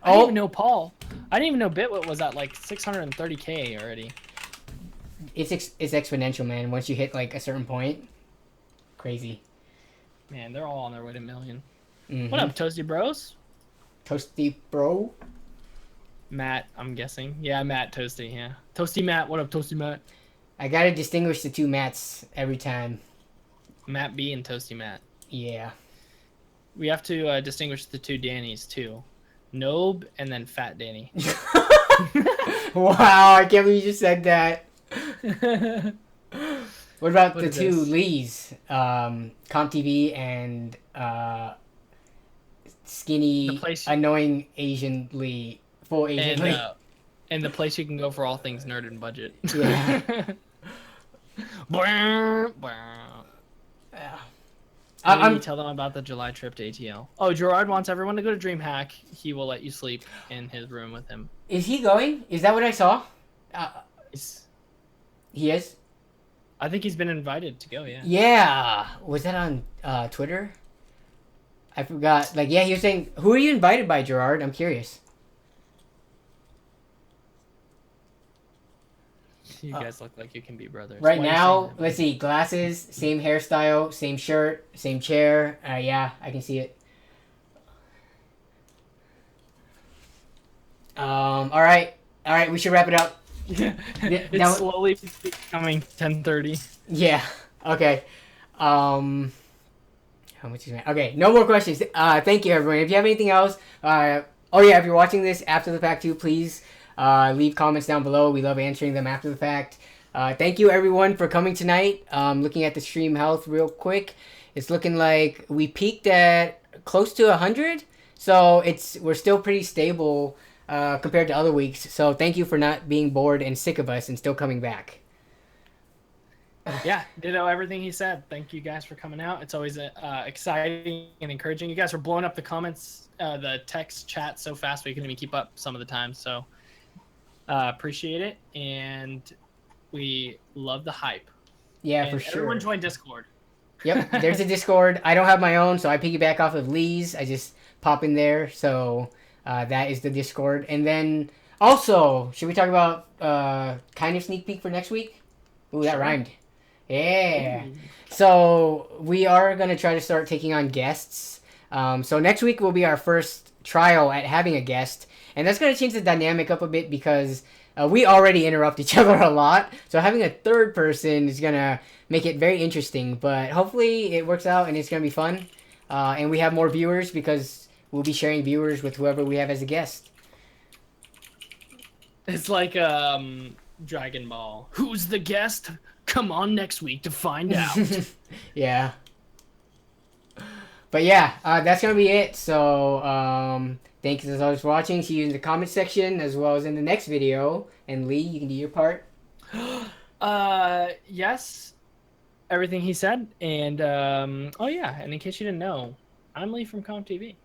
I didn't even know Paul. I didn't even know Bitwit was at like 630K already. It's exponential, man. Once you hit like a certain point, crazy. Man, they're all on their way to a million. Mm-hmm. What up, Toasty Bros? Toasty bro. Matt, I'm guessing. Yeah, Matt Toasty. Yeah, Toasty Matt. What up, Toasty Matt? I gotta distinguish the two Matts every time. Matt B and Toasty Matt. Yeah. We have to distinguish the two Dannys too. Nobe and then Fat Danny. Wow, I can't believe you just said that. What about the two Lees? CompTV and skinny, annoying Asian Lee. Full Asian Lee. And the place you can go for all things nerd and budget. Yeah. Tell them about the July trip to ATL. Oh, Gerard wants everyone to go to DreamHack. He will let you sleep in his room with him. Is he going? Is that what I saw? He is? I think he's been invited to go, yeah. Yeah. Was that on Twitter? I forgot. Like, yeah, he was saying, who are you invited by, Gerard? I'm curious. You guys look like you can be brothers. Right now, let's see. Glasses, same hairstyle, same shirt, same chair. Yeah, I can see it. All right. We should wrap it up. It's slowly becoming 10:30. Yeah. Okay. How much is that? Okay. No more questions. Thank you, everyone. If you have anything else, if you're watching this after the fact too, please. Leave comments down below. We love answering them after the fact. Thank you everyone for coming tonight. Looking at the stream health real quick. It's looking like we peaked at close to 100. So we're still pretty stable compared to other weeks. So thank you for not being bored and sick of us and still coming back. Yeah, ditto everything he said. Thank you guys for coming out. It's always exciting and encouraging. You guys are blowing up the comments, the text chat so fast we couldn't even keep up some of the time. So appreciate it, and we love the hype. Yeah, and for sure. Everyone join Discord. Yep, there's a Discord. I don't have my own, so I piggyback off of Lee's. I just pop in there, so that is the Discord. And then also, should we talk about kind of sneak peek for next week? Ooh, that rhymed. Yeah. Ooh. So we are gonna try to start taking on guests. So next week will be our first trial at having a guest. And that's going to change the dynamic up a bit because we already interrupt each other a lot. So having a third person is going to make it very interesting. But hopefully it works out and it's going to be fun. And we have more viewers because we'll be sharing viewers with whoever we have as a guest. It's like Dragon Ball. Who's the guest? Come on next week to find out. Yeah. But yeah, that's going to be it. So thanks as always for watching. See you in the comment section as well as in the next video. And Lee, you can do your part. Yes. Everything he said. And, and in case you didn't know, I'm Lee from CompTV.